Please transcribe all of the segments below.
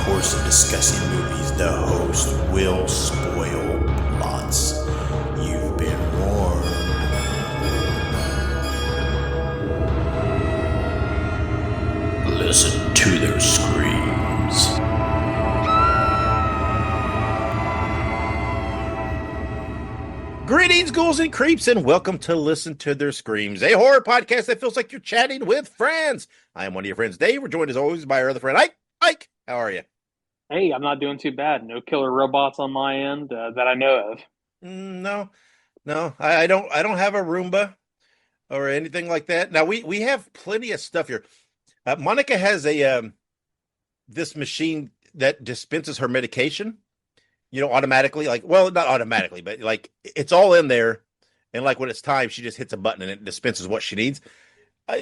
course of discussing movies, the host will spoil plots. You've been warned. Listen to their screams. Greetings, ghouls and creeps, and welcome to Listen to Their Screams, a horror podcast that feels like you're chatting with friends. I am one of your friends, Dave. We're joined as always by our other friend, Ike. Ike, how are you? Hey, I'm not doing too bad. No killer robots on my end that I know of. No, I don't have a Roomba or anything like that. Now we have plenty of stuff here. Monica has a this machine that dispenses her medication. Automatically, like, well, not automatically, but like it's all in there. And like when it's time, she just hits a button and it dispenses what she needs. I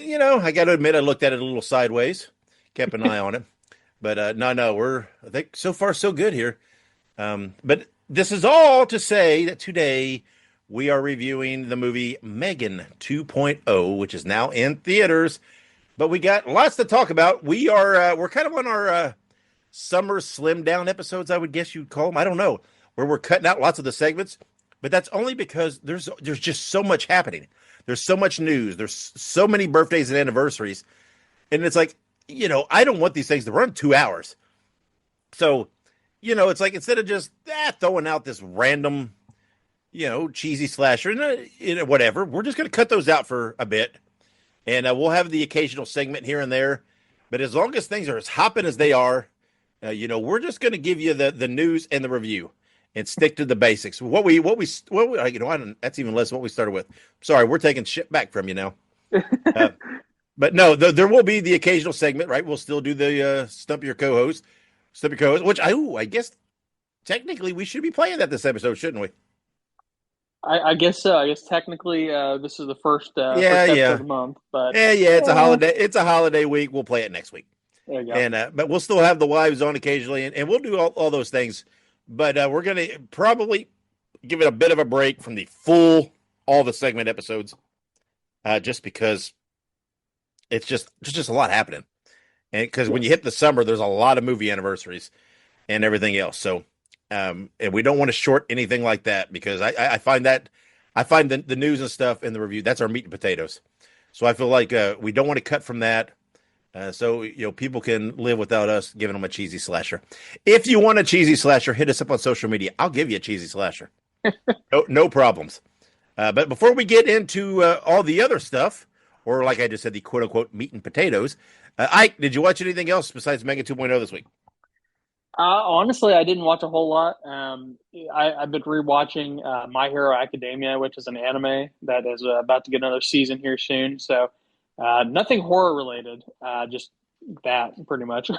got to admit, I looked at it a little sideways, kept an eye on it. But no, I think so far so good here. But this is all to say that today we are reviewing the movie M3GAN 2.0, which is now in theaters. But we got lots to talk about. We're kind of on our summer slim down episodes, I would guess you'd call them. I don't know, where we're cutting out lots of the segments, but that's only because there's just so much happening. There's so much news. There's so many birthdays and anniversaries, and it's like, I don't want these things to run 2 hours. So, it's like instead of just throwing out this random, cheesy slasher and whatever, we're just going to cut those out for a bit, and we'll have the occasional segment here and there. But as long as things are as hopping as they are, we're just going to give you the news and the review and stick to the basics. That's even less than what we started with. Sorry, we're taking shit back from you now. But no, there will be the occasional segment, right? We'll still do the Stump Your Co-host, which I guess technically we should be playing that this episode, shouldn't we? I guess so. I guess technically this is the Yeah, first episode yeah. of the month, but Yeah. It's a holiday. It's a holiday week. We'll play it next week. there you go. And but we'll still have the wives on occasionally, and we'll do all those things. But we're gonna probably give it a bit of a break from all the segment episodes, just because it's just a lot happening, and because when you hit the summer, there's a lot of movie anniversaries and everything else. So, and we don't want to short anything like that because I find the news and stuff in the review, that's our meat and potatoes. So I feel like we don't want to cut from that. So people can live without us giving them a cheesy slasher. If you want a cheesy slasher, hit us up on social media. I'll give you a cheesy slasher. No problems. But before we get into all the other stuff, or like I just said, the quote unquote meat and potatoes, Ike, did you watch anything else besides M3GAN 2.0 this week? Honestly, I didn't watch a whole lot. I've been rewatching My Hero Academia, which is an anime that is about to get another season here soon. So nothing horror related, just that pretty much.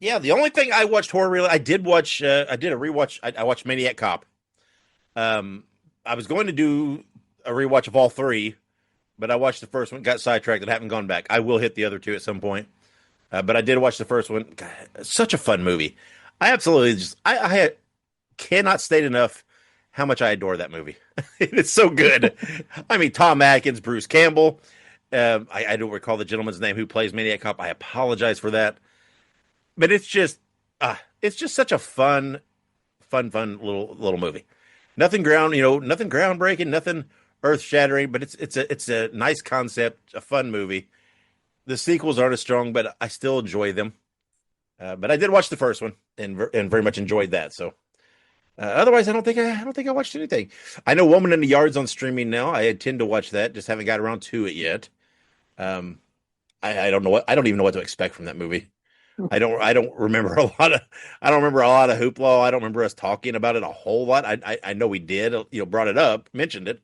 Yeah, the only thing I watched horror related, I did watch. I did a rewatch. I watched Maniac Cop. I was going to do a rewatch of all three, but I watched the first one, got sidetracked, and haven't gone back. I will hit the other two at some point. But I did watch the first one. God, such a fun movie. I absolutely I cannot state enough how much I adore that movie. It's so good. I mean, Tom Atkins, Bruce Campbell. I don't recall the gentleman's name who plays Maniac Cop. I apologize for that. But it's just such a fun little movie. Nothing groundbreaking, nothing earth shattering, but it's a nice concept, a fun movie. The sequels aren't as strong, but I still enjoy them. But I did watch the first one and very much enjoyed that. So otherwise, I don't think I watched anything. I know Woman in the Yard's on streaming now. I intend to watch that. Just haven't got around to it yet. I don't know I don't even know what to expect from that movie. I don't remember a lot of hoopla. I don't remember us talking about it a whole lot. I know we did, brought it up, mentioned it.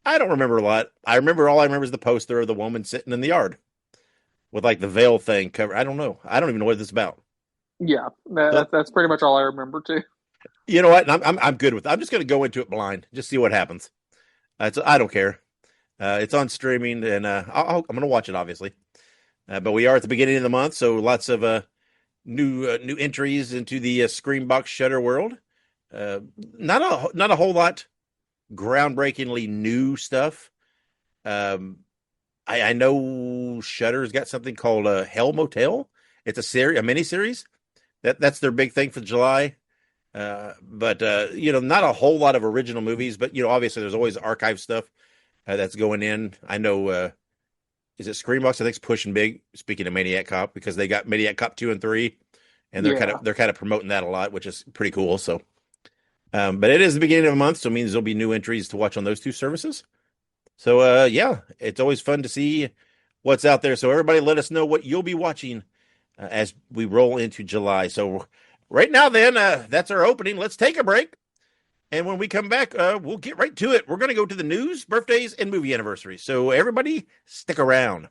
I don't remember a lot. All I remember is the poster of the woman sitting in the yard with like the veil thing covered. I don't know. I don't even know what this is about. Yeah, So, that's pretty much all I remember too. you know what? I'm good with it. I'm just going to go into it blind, just see what happens. I don't care. It's on streaming, and I'm going to watch it, obviously. But we are at the beginning of the month, so lots of new entries into the Screambox Shutter world. Not a whole lot groundbreakingly new stuff. I know Shutter's got something called Hell Motel, It's a mini series. That's their big thing for July. But not a whole lot of original movies. But obviously, there's always archive stuff that's going in. I know. Is it Screambox? I think it's pushing big. Speaking of Maniac Cop, because they got Maniac Cop 2 and 3, and Yeah. they're kind of promoting that a lot, which is pretty cool. So, but it is the beginning of a month, so it means there'll be new entries to watch on those two services. So, yeah, it's always fun to see what's out there. So, everybody, let us know what you'll be watching as we roll into July. So, right now, then, that's our opening. Let's take a break. And when we come back, we'll get right to it. We're going to go to the news, birthdays, and movie anniversaries. So, everybody, stick around.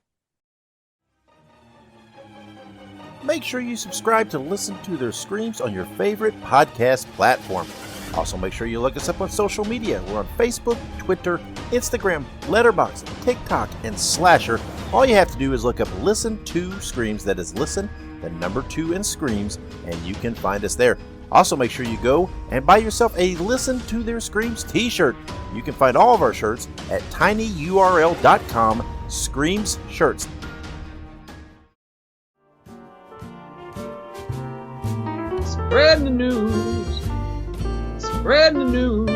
Make sure you subscribe to listen to their screams on your favorite podcast platform. Also, make sure you look us up on social media. We're on Facebook, Twitter, Instagram, Letterboxd, TikTok, and Slasher. All you have to do is look up Listen to Screams. That is Listen, the number 2 and Screams, and you can find us there. Also, make sure you go and buy yourself a Listen to Their Screams t-shirt. You can find all of our shirts at tinyurl.com/Screams Shirts. Spread the news. Spread the news.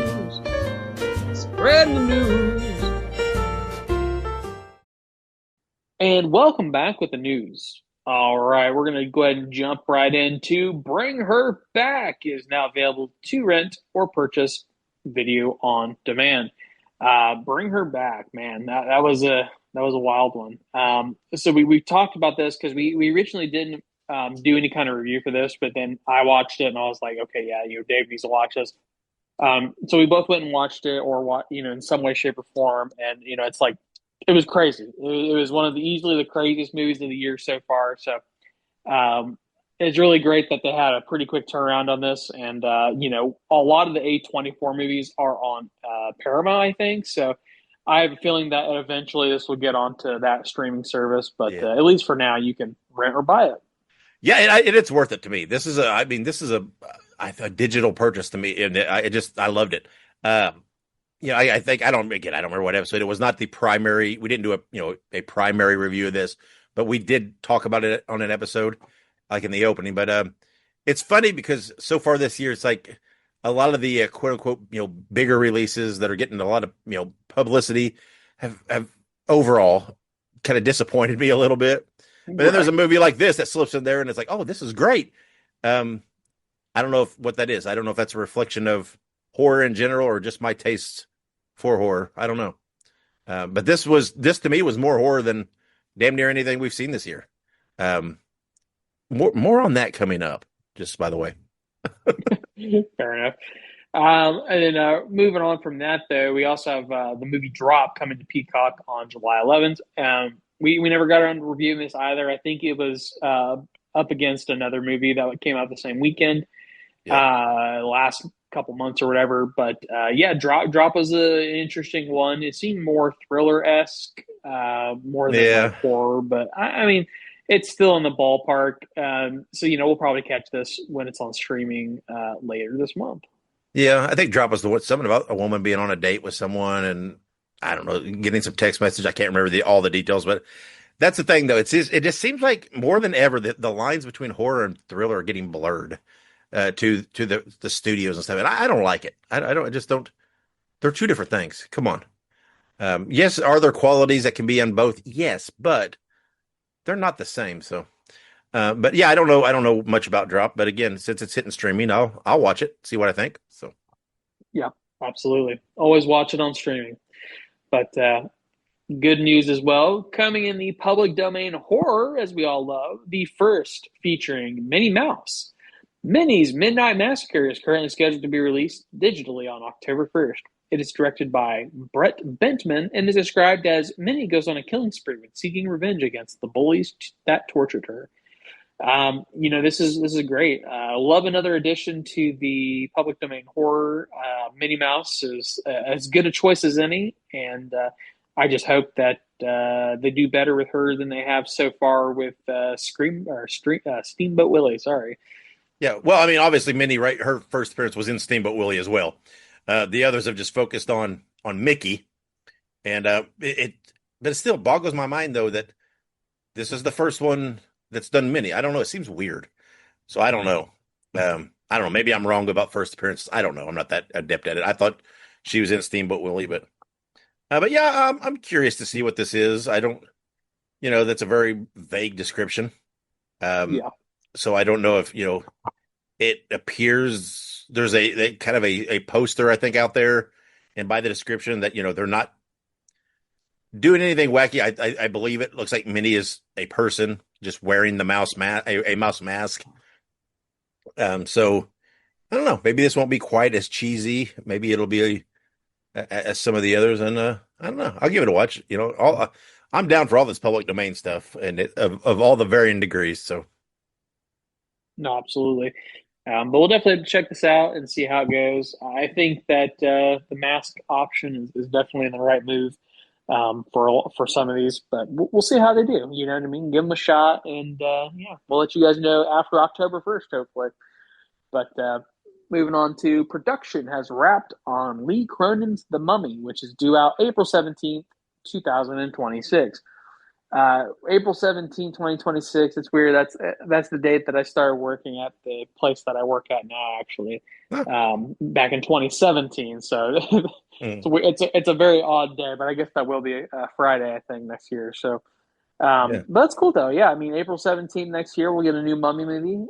Spread the news. And welcome back with the news. All right, we're going to go ahead and jump right into Bring Her Back is now available to rent or purchase video on demand. Bring Her Back, man, that was a wild one. So we talked about this because we originally didn't do any kind of review for this, but then I watched it and I was like, okay, yeah, Dave needs to watch this. So we both went and watched it, or in some way, shape, or form, and it's like it was crazy. It was one of easily the craziest movies of the year so far. So it's really great that they had a pretty quick turnaround on this, and a lot of the A24 movies are on Paramount, I think. So I have a feeling that eventually this will get onto that streaming service, but Yeah. at least for now, you can rent or buy it. Yeah, it's worth it to me. This is a digital purchase to me, and I loved it. I think I don't remember what episode it was. Not the primary. We didn't do a primary review of this, but we did talk about it on an episode, like in the opening. But it's funny because so far this year, it's like a lot of the quote unquote bigger releases that are getting a lot of publicity have overall kind of disappointed me a little bit. But then there's a Right. movie like this that slips in there, and it's like, oh, this is great. Um, I don't know what that is. I don't know if that's a reflection of horror in general or just my tastes for horror. I don't know. But this to me was more horror than damn near anything we've seen this year. Um, more on that coming up. Just by the way. Fair enough. And then moving on from that, though, we also have the movie Drop coming to Peacock on July 11th. We never got around to reviewing this either. I think it was up against another movie that came out the same weekend, Yeah. last couple months or whatever. But yeah, Drop was an interesting one. It seemed more thriller-esque, more than like Yeah. horror. But I mean, it's still in the ballpark. So we'll probably catch this when it's on streaming later this month. Yeah. I think Drop was the one, something about a woman being on a date with someone and I don't know, getting some text message. I can't remember all the details, but that's the thing though. It just seems like more than ever that the lines between horror and thriller are getting blurred to the studios and stuff. And I don't like it. I just don't. They're two different things. Come on. Yes, are there qualities that can be on both? Yes, but they're not the same. So, but yeah, I don't know. I don't know much about Drop, but again, since it's hitting streaming, I'll watch it, see what I think. So, Yeah, absolutely. Always watch it on streaming. But good news as well, coming in the public domain horror, as we all love, the first featuring Minnie Mouse. Minnie's Midnight Massacre is currently scheduled to be released digitally on October 1st. It is directed by Brett Bentman and is described as Minnie goes on a killing spree when seeking revenge against the bullies that tortured her. This is great. Love another addition to the public domain horror. Minnie Mouse is as good a choice as any, and I just hope that they do better with her than they have so far with Steamboat Willie. Sorry. yeah. Well, I mean, obviously, Minnie, right? Her first appearance was in Steamboat Willie as well. The others have just focused on Mickey, and but it still boggles my mind though that this is the first one that's done many. I don't know. It seems weird. So I don't know. I don't know. Maybe I'm wrong about first appearances. I don't know. I'm not that adept at it. I thought she was in Steamboat Willie, but yeah, I'm curious to see what this is. I don't, that's a very vague description. Um, Yeah. so I don't know if, it appears there's a kind of a poster I think out there, and by the description that they're not doing anything wacky. I believe it looks like Minnie is a person just wearing the mouse mask, a mouse mask. So I don't know. Maybe this won't be quite as cheesy. Maybe it'll be as some of the others, and I don't know. I'll give it a watch. I'm down for all this public domain stuff, and of all the varying degrees. So No, absolutely. But we'll definitely check this out and see how it goes. I think that the mask option is definitely the right move for some of these, but we'll see how they do. You know what I mean? Give them a shot, and yeah, we'll let you guys know after October 1st, hopefully. But moving on to production has wrapped on Lee Cronin's The Mummy, which is due out April 17th, 2026. April 17, 2026. It's weird. That's the date that I started working at the place that I work at now, actually, huh, back in 2017. So mm, it's a very odd day, but I guess that will be a Friday, I think, next year. So, yeah. but that's cool though. Yeah, I mean, April 17th next year we'll get a new Mummy movie.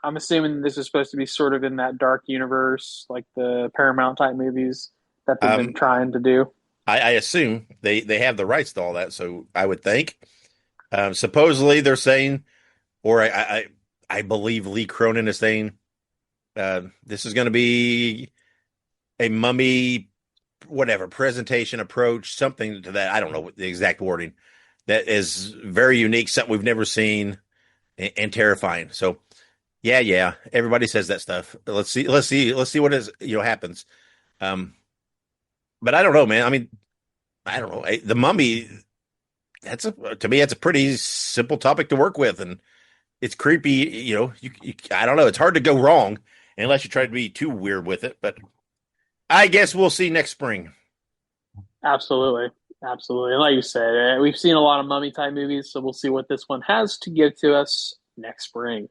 I'm assuming this is supposed to be sort of in that dark universe, like the Paramount type movies that they've been Um, trying to do. I assume they have the rights to all that, so I would think. Supposedly they're saying, or I believe Lee Cronin is saying, this is going to be a mummy, whatever presentation approach, something to that. I don't know what the exact wording that is very unique, something we've never seen, and terrifying. So yeah, everybody says that stuff. Let's see what is happens. Um, but I don't know, man. I mean, I don't know. The mummy. That's to me, that's a pretty simple topic to work with, and it's creepy. I don't know. It's hard to go wrong unless you try to be too weird with it. But I guess we'll see next spring. Absolutely. Absolutely. And like you said, we've seen a lot of mummy type movies, so we'll see what this one has to give to us next spring.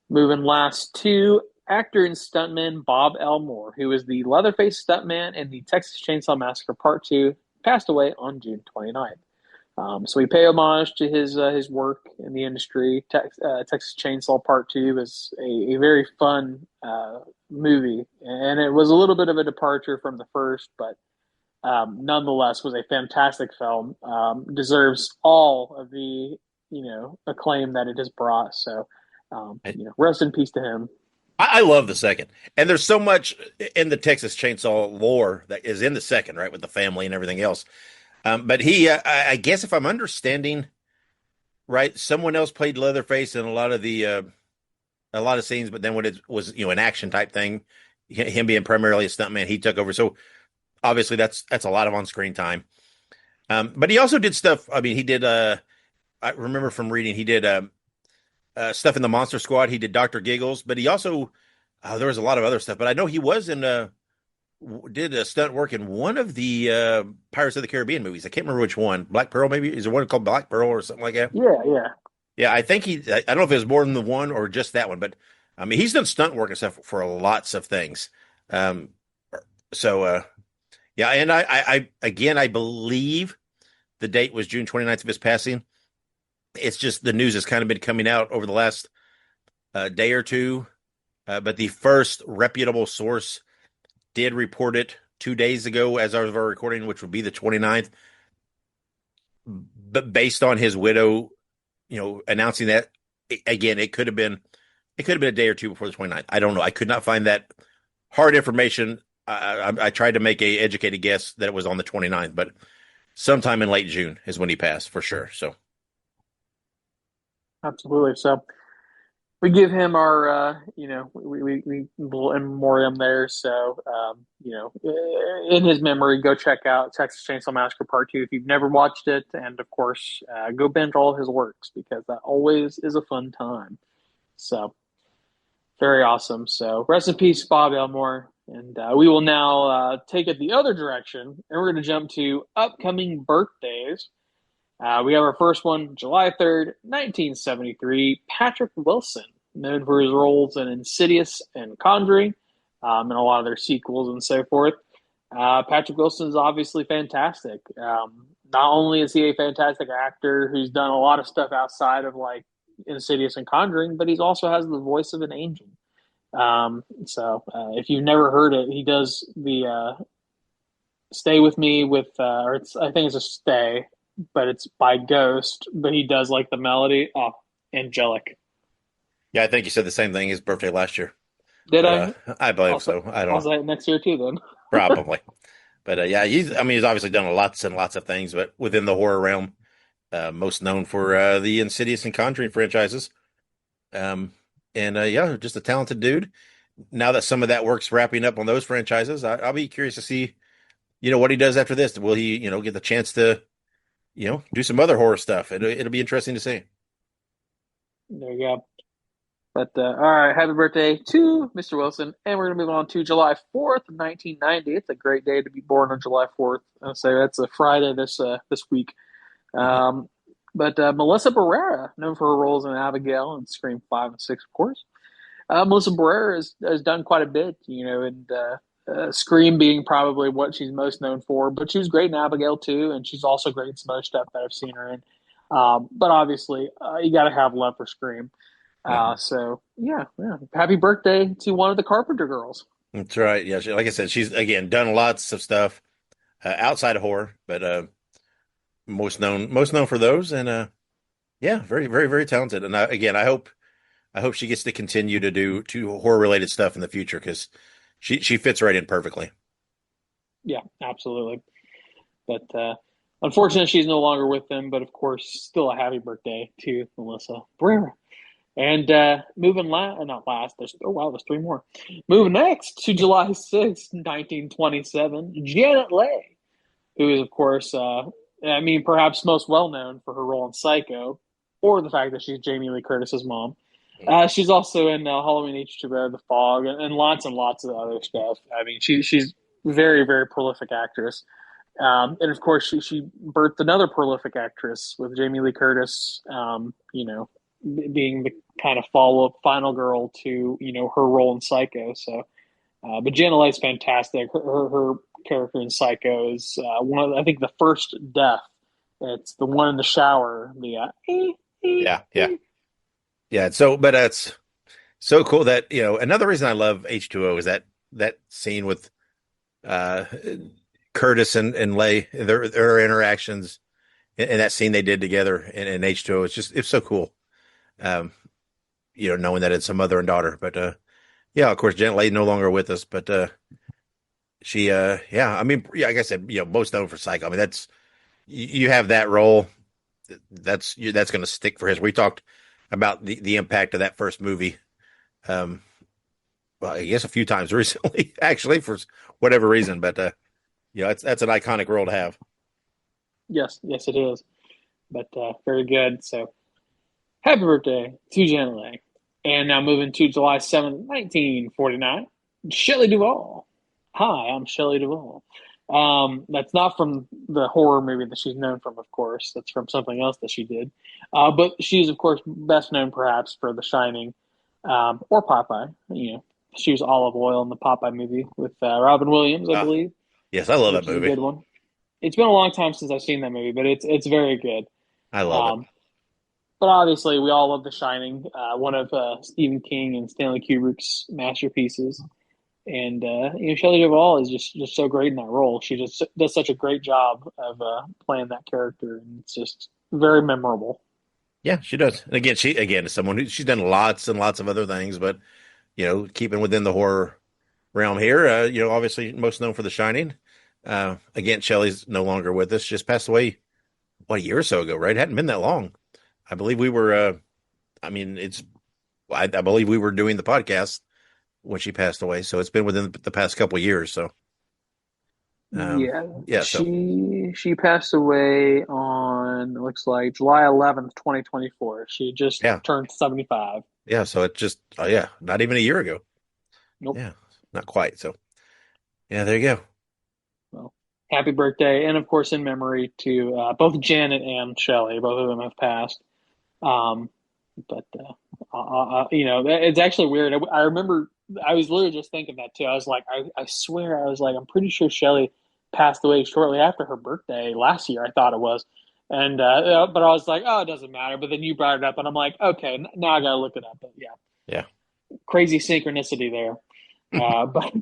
Moving last to actor and stuntman Bob Elmore, who is the Leatherface stuntman in the Texas Chainsaw Massacre Part 2, passed away on June 29th. So we pay homage to his work in the industry. Texas Chainsaw Part 2 is a very fun movie, and it was a little bit of a departure from the first, but nonetheless was a fantastic film. Deserves all of the acclaim that it has brought. So rest in peace to him. I love the second, and there's so much in the Texas Chainsaw lore that is in the second, right, with the family and everything else. But I guess if I'm understanding right, someone else played Leatherface in a lot of scenes, but then when it was an action type thing, him being primarily a stuntman, he took over. So obviously that's a lot of on screen time. But he also did stuff. I mean, he did. I remember from reading he did stuff in the Monster Squad. He did Doctor Giggles, but he also there was a lot of other stuff. But I know he was in did a stunt work in one of the Pirates of the Caribbean movies. I can't remember which one. Black Pearl, maybe. Is there one called Black Pearl or something like that? Yeah, yeah, Yeah, I think I don't know if it was more than the one or just that one, but I mean, he's done stunt work and stuff for lots of things. Um, so yeah, and I again, I believe the date was June 29th of his passing. It's just the news has kind of been coming out over the last day or two, but the first reputable source did report it 2 days ago as of our recording, which would be the 29th. But based on his widow, announcing that again, it could have been a day or two before the 29th. I don't know. I could not find that hard information. I tried to make a educated guess that it was on the 29th, but sometime in late June is when he passed for sure. So absolutely. So we give him our, we will in memoriam there. So, in his memory, go check out Texas Chainsaw Massacre Part 2 if you've never watched it. And of course, go binge all his works because that always is a fun time. So, very awesome. So, rest in peace, Bob Elmore. And we will now take it the other direction and we're going to jump to upcoming birthdays. We have our first one, July 3rd, 1973. Patrick Wilson, known for his roles in Insidious and Conjuring, and a lot of their sequels and so forth. Patrick Wilson is obviously fantastic. Not only is he a fantastic actor who's done a lot of stuff outside of like Insidious and Conjuring, but he's also has the voice of an angel. If you've never heard it, he does the "Stay with Me" or I think it's a "Stay," but it's by Ghost. But he does like the melody. Oh, angelic. Yeah, I think you said the same thing his birthday last year, Did but I? I believe Also, so. I I'll don't say it next year too. Then. probably, but yeah, he's obviously done lots and lots of things, but within the horror realm, most known for the Insidious and Conjuring franchises. Um, and yeah, just a talented dude. Now that some of that work's wrapping up on those franchises, I'll be curious to see, what he does after this. Will he, get the chance to, do some other horror stuff? It'll be interesting to see. There you go. But all right, happy birthday to Mr. Wilson, and we're gonna move on to July 4th, 1990. It's a great day to be born on July 4th. I'll say that's a Friday this week. Um, but Melissa Barrera, known for her roles in Abigail and Scream 5 and 6, of course. Melissa Barrera has done quite a bit, and Scream being probably what she's most known for. But she was great in Abigail too, and she's also great in some other stuff that I've seen her in. But obviously, you got to have love for Scream. Yeah, Yeah. Happy birthday to one of the Carpenter girls. that's right. Yeah, like I said, she's again done lots of stuff outside of horror, but most known for those, and yeah, very, very, very talented. And again, I hope she gets to continue to do horror related stuff in the future because she fits right in perfectly. Yeah, absolutely. But unfortunately, she's no longer with them. But of course, still a happy birthday to Melissa Barrera. And not last. There's three more. Moving next to July 6th, 1927, Janet Leigh, who is, of course, perhaps most well known for her role in Psycho, or the fact that she's Jamie Lee Curtis's mom. She's also in Halloween H2O, The Fog, and lots of other stuff. I mean, she's very, very prolific actress. And of course, she birthed another prolific actress with Jamie Lee Curtis, being the kind of follow up final girl to, her role in Psycho. So, but Janet Leigh's fantastic. Her character in Psycho is one of, I think, the first death. It's the one in the shower. Yeah, yeah, yeah. But it's so cool that another reason I love H2O is that scene with uh Curtis and Leigh, their interactions, and that scene they did together in H2O. It's so cool. Um, knowing that it's a mother and daughter. But yeah, of course, Janet Leigh no longer with us, but she yeah, I mean, yeah, like I said, most known for Psycho. I mean, that's you have that role, that's going to stick for his. We talked about the impact of that first movie. Um, well, I guess a few times recently, actually, for whatever reason, but that's an iconic role to have. Yes, it is. But very good. So happy birthday to Janet Leigh. And now moving to July 7th, 1949, Shelley Duvall. Hi, I'm Shelley Duvall. That's not from the horror movie that she's known from, of course. That's from something else that she did. But she's, of course, best known perhaps for The Shining, or Popeye. She was Olive Oil in the Popeye movie with Robin Williams, I Ah, believe, yes, I love that which is a movie. good one. It's been a long time since I've seen that movie, but it's very good. I love it. Um, but obviously, we all love The Shining, one of Stephen King and Stanley Kubrick's masterpieces. And Shelley Duvall is just so great in that role. She just does such a great job of playing that character, and it's just very memorable. Yeah, she does. And again, she is someone who she's done lots and lots of other things, but keeping within the horror realm here, obviously most known for The Shining. Again, Shelley's no longer with us; just passed away what, a year or so ago, right? It hadn't been that long. I believe we were. I mean, I believe we were doing the podcast when she passed away, so it's been within the past couple of years. So, um, Yeah, yeah. So, she passed away on, it looks like, July 11th, 2024. She just yeah, turned 75. yeah. So it just, yeah, not even a year ago. Nope. Yeah, not quite. So, yeah, there you go. Well. Happy birthday, and of course, in memory to both Janet and Shelley. Both of them have passed. Um, but it's actually weird. I remember I was literally just thinking that too. I was like, I swear, I was like, I'm pretty sure Shelley passed away shortly after her birthday last year. I thought it was, and but I was like, oh, it doesn't matter. But then you brought it up, and I'm like, okay, now I gotta look it up. But yeah, Yeah. crazy synchronicity there. But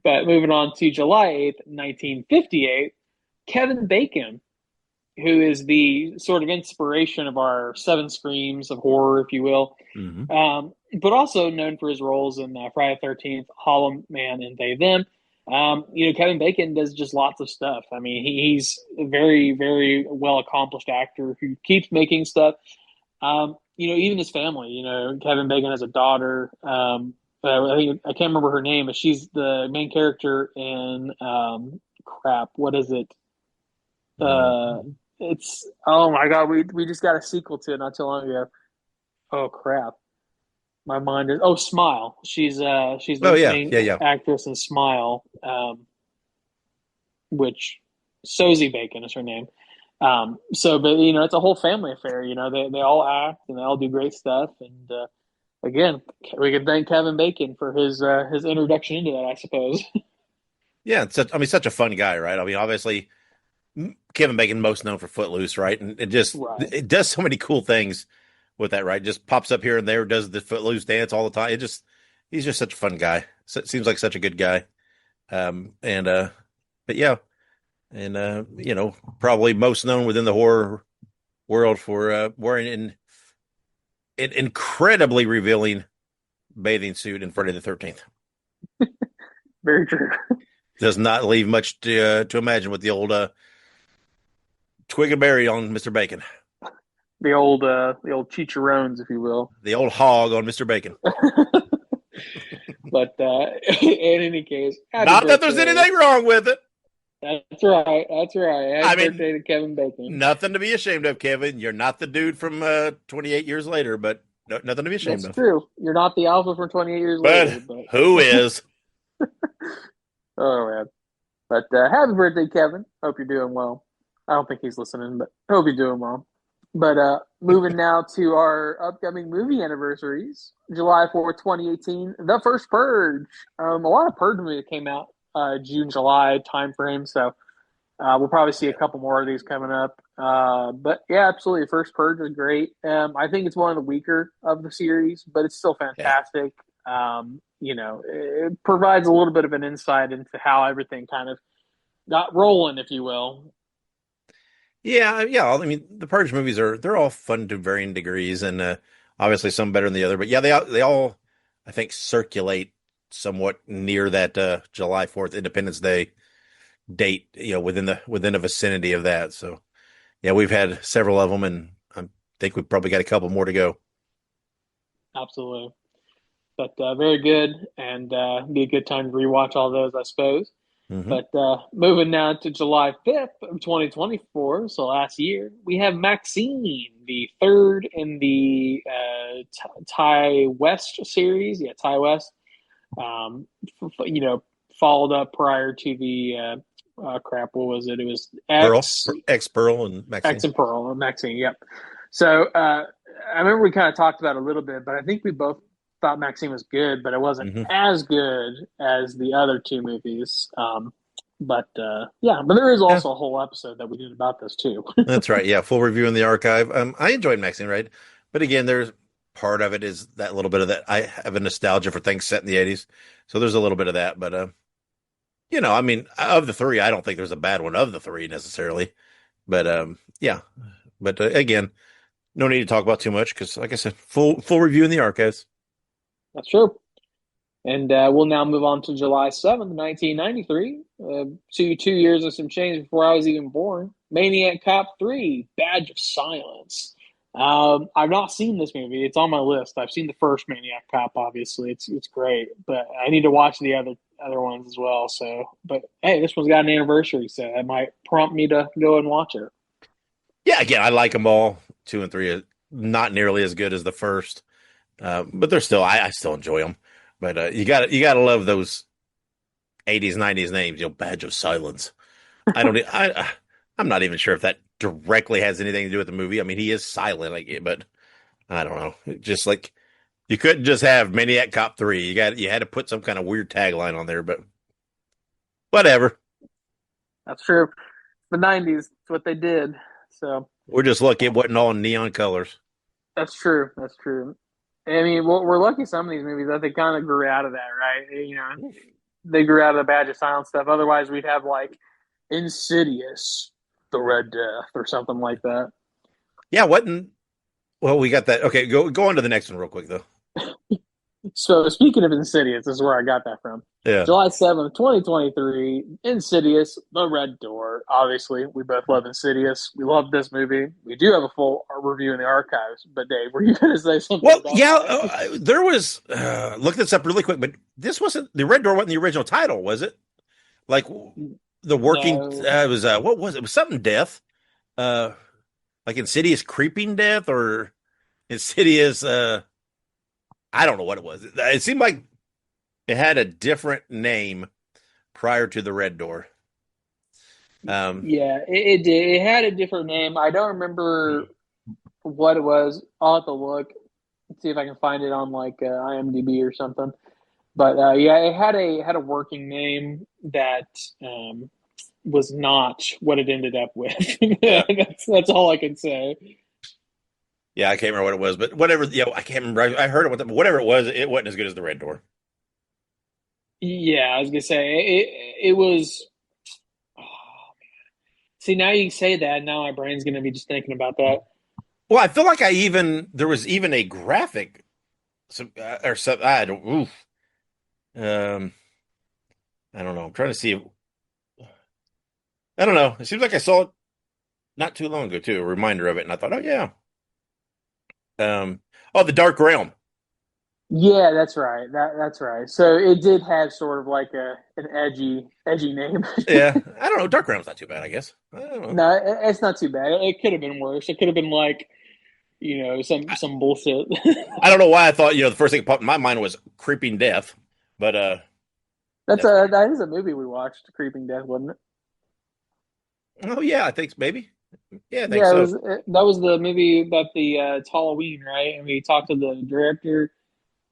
but moving on to July 8th, 1958, Kevin Bacon, who is the sort of inspiration of our seven screams of horror, if you will, Hmm. but also known for his roles in Friday the 13th, Hollow Man, and They Them. Kevin Bacon does just lots of stuff. I mean, he's a very, very well accomplished actor who keeps making stuff. Even his family. Kevin Bacon has a daughter. I can't remember her name, but she's the main character in crap. What is it? Uh, it's oh my god, we just got a sequel to it not too long ago. Oh crap, my mind is Smile. She's Oh the yeah, main yeah, yeah, actress in Smile, which Sosie Bacon is her name. But it's a whole family affair. They all act and they all do great stuff. And again, we can thank Kevin Bacon for his introduction into that, I suppose. yeah. Such a fun guy, right? I mean, obviously Kevin Bacon most known for Footloose, right? And Right. it does so many cool things with that, right? Just pops up here and there, does the Footloose dance all the time. He's just such a fun guy. Seems like such a good guy. And but yeah, and probably most known within the horror world for wearing an incredibly revealing bathing suit in Friday the 13th. Very true. Does not leave much to imagine with the old twig and berry on Mr. Bacon, The old chicharrones, if you will. the old hog on Mr. Bacon. But in any case, happy Not that there's birthday. anything wrong with it. That's right. That's right. Happy I mean, birthday to Kevin Bacon. nothing to be ashamed of, Kevin. You're not the dude from 28 years later, but nothing to be ashamed That's of. true. You're not the alpha from 28 years later, But but who is? oh man. But happy birthday, Kevin. Hope you're doing well. I don't think he's listening, but hope you're doing well. But moving now to our upcoming movie anniversaries. July 4th, 2018, The First Purge. A lot of Purge movies came out June, July time frame, so we'll probably see a couple more of these coming up. But yeah, absolutely. First Purge was great. I think it's one of the weaker of the series, but it's still Yeah. fantastic. It provides a little bit of an insight into how everything kind of got rolling, if you will. Yeah, yeah. I mean, the Purge movies they're all fun to varying degrees, and obviously some better than the other. But yeah, they all I think circulate somewhat near that July 4th Independence Day date. Within the vicinity of that. So yeah, we've had several of them, and I think we've probably got a couple more to go. Absolutely. But very good, and be a good time to rewatch all those, I suppose. Hmm. But moving now to July 5th of 2024, so last year, we have Maxine, the third in the Ty West series. Yeah, Ty West. Um, followed up prior to the crap. What was it? It was Ex Pearl, and X Maxine. and Pearl, Maxine. Yep. So I remember we kind of talked about it a little bit, but I think we both thought Maxine was good, but it wasn't Hmm. as good as the other two movies. But there is Yeah, also a whole episode that we did about this too. that's right. Yeah, full review in the archive. I enjoyed Maxine, right? But again, there's part of it is that little bit of that. I have a nostalgia for things set in the 80s. So there's a little bit of that. But, I mean, of the three, I don't think there's a bad one of the three necessarily. But, yeah. But again, no need to talk about too much because, like I said, full review in the archives. That's true. And we'll now move on to July 7th, 1993, to 2 years of some change before I was even born. Maniac Cop 3, Badge of Silence. I've not seen this movie. It's on my list. I've seen the first Maniac Cop, obviously. It's great, but I need to watch the other ones as well. So, but hey, this one's got an anniversary, so that might prompt me to go and watch it. Yeah, again, I like them all. Two and three are not nearly as good as the first, but they're still I still enjoy them. But you got to love those 80s 90s names. Badge of Silence. I don't. I'm not even sure if that directly has anything to do with the movie. I mean, he is silent, like, but I don't know. Just like you couldn't just have Maniac Cop 3. You had to put some kind of weird tagline on there, but whatever. That's true. The '90s, it's what they did. So We're just lucky it wasn't all in neon colors. that's true. That's true. I mean, we're lucky some of these movies that they kind of grew out of that, right? You know, they grew out of the Badge of Silence stuff. Otherwise, we'd have like Insidious, The Red Death, or something like that. Yeah, wasn't well, we got that. Okay, go on to the next one real quick though. So speaking of Insidious, this is where I got that from. Yeah. July 7th, 2023, Insidious, The Red Door. Obviously, we both love Insidious. We love this movie. We do have a full review in the archives. But Dave, were you going to say something Well, about yeah, that? there was look this up really quick, but this wasn't the Red Door wasn't the original title, was it? Like the working No, it was what was it? It was something death. Uh like Insidious Creeping Death or Insidious I don't know what it was. It seemed like it had a different name prior to the Red Door. Um yeah, it did. It had a different name. I don't remember what it was. I'll have to look, see if I can find it on like IMDb or something. But yeah, it had a working name that was not what it ended up with. yeah. That's all I can say. Yeah, I can't remember what it was, but whatever, I can't remember. I heard it, but whatever it was, it wasn't as good as the Red Door. Yeah, I was gonna say it was. Oh, see, now you say that, now my brain's gonna be just thinking about that. Well, I feel like there was even a graphic or something. I don't. Oof. Um, I don't know. I'm trying to see. I don't know. It seems like I saw it not too long ago too. A reminder of it, and I thought, oh yeah. Um, oh, the Dark Realm. Yeah, that's right. That's right. So it did have sort of like an edgy name. Yeah, I don't know. Dark Realm's not too bad, I guess. I don't know. No, it's not too bad. It could have been worse. It could have been like, I, some bullshit. I don't know why I thought the first thing that popped in my mind was Creeping Death, but that's funny. That is a movie we watched, Creeping Death, wasn't it? Oh yeah, I think maybe. Yeah, I think Yeah, so. that was the movie about the it's Halloween, right? And we talked to the director,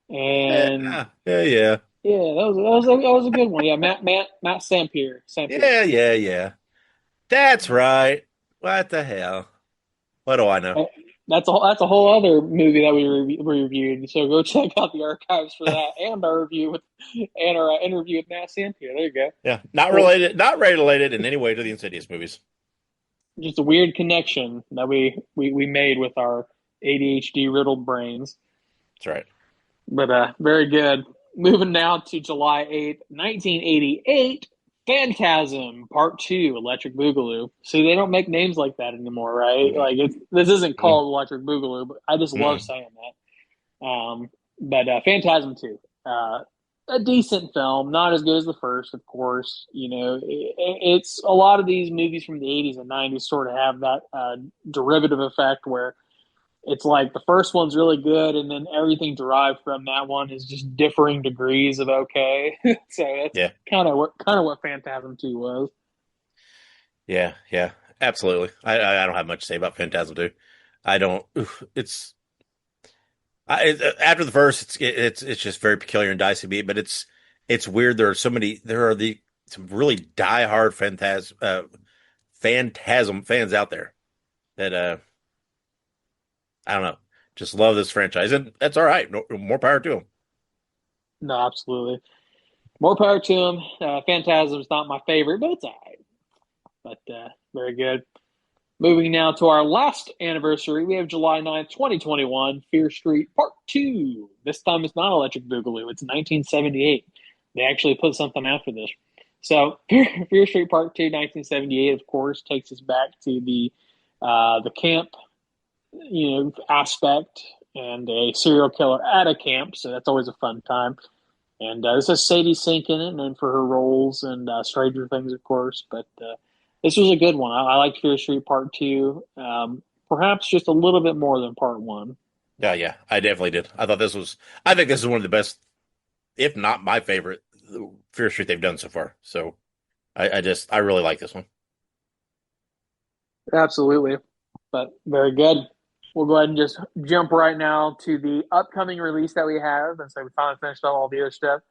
and Yeah, yeah, yeah, yeah, that was a good one. Yeah, Matt Sampier. yeah, yeah, yeah. That's right. What the hell? What do I know? Uh, that's a whole other movie that we reviewed. So go check out the archives for that and our review with and our interview with Matt Sampier. There you go. Yeah, not Cool. related, not related in any way to the Insidious movies. Just a weird connection that we made with our ADHD riddled brains. That's right. But very good. Moving now to July 8th, 1988, Phantasm Part 2, Electric Boogaloo. See, they don't make names like that anymore, right? Mm-mm, Like this isn't mm-mm, called Electric Boogaloo, but I just love mm-mm. saying that. But Phantasm 2, a decent film, not as good as the first, of course. It's a lot of these movies from the 80s and 90s sort of have that derivative effect where it's like the first one's really good, and then everything derived from that one is just differing degrees of okay. So that's Yeah, kind of what Phantasm 2 was. yeah, yeah. Absolutely. I don't have much to say about Phantasm 2. I don't. Oof, after the first, it's just very peculiar and dicey beat, but it's weird. There are some really diehard Phantasm fans out there that I don't know, just love this franchise, and that's all right. More power to them. No, absolutely. More power to him. Phantasm's not my favorite, but it's all right. But very good. Moving now to our last anniversary, we have July 9th, 2021, Fear Street Part 2. This time it's not Electric Boogaloo, it's 1978. They actually put something after this. So, Fear Street Part 2, 1978, of course, takes us back to the camp, aspect and a serial killer at a camp. So that's always a fun time. And this has Sadie Sink in it, known for her roles and Stranger Things, of course. But this was a good one. I liked Fear Street Part 2, perhaps just a little bit more than Part 1. Yeah, yeah, I definitely did. I think this is one of the best, if not my favorite, Fear Street they've done so far. So I really like this one. Absolutely. But very good. We'll go ahead and just jump right now to the upcoming release that we have. And so we finally finished up all the other stuff.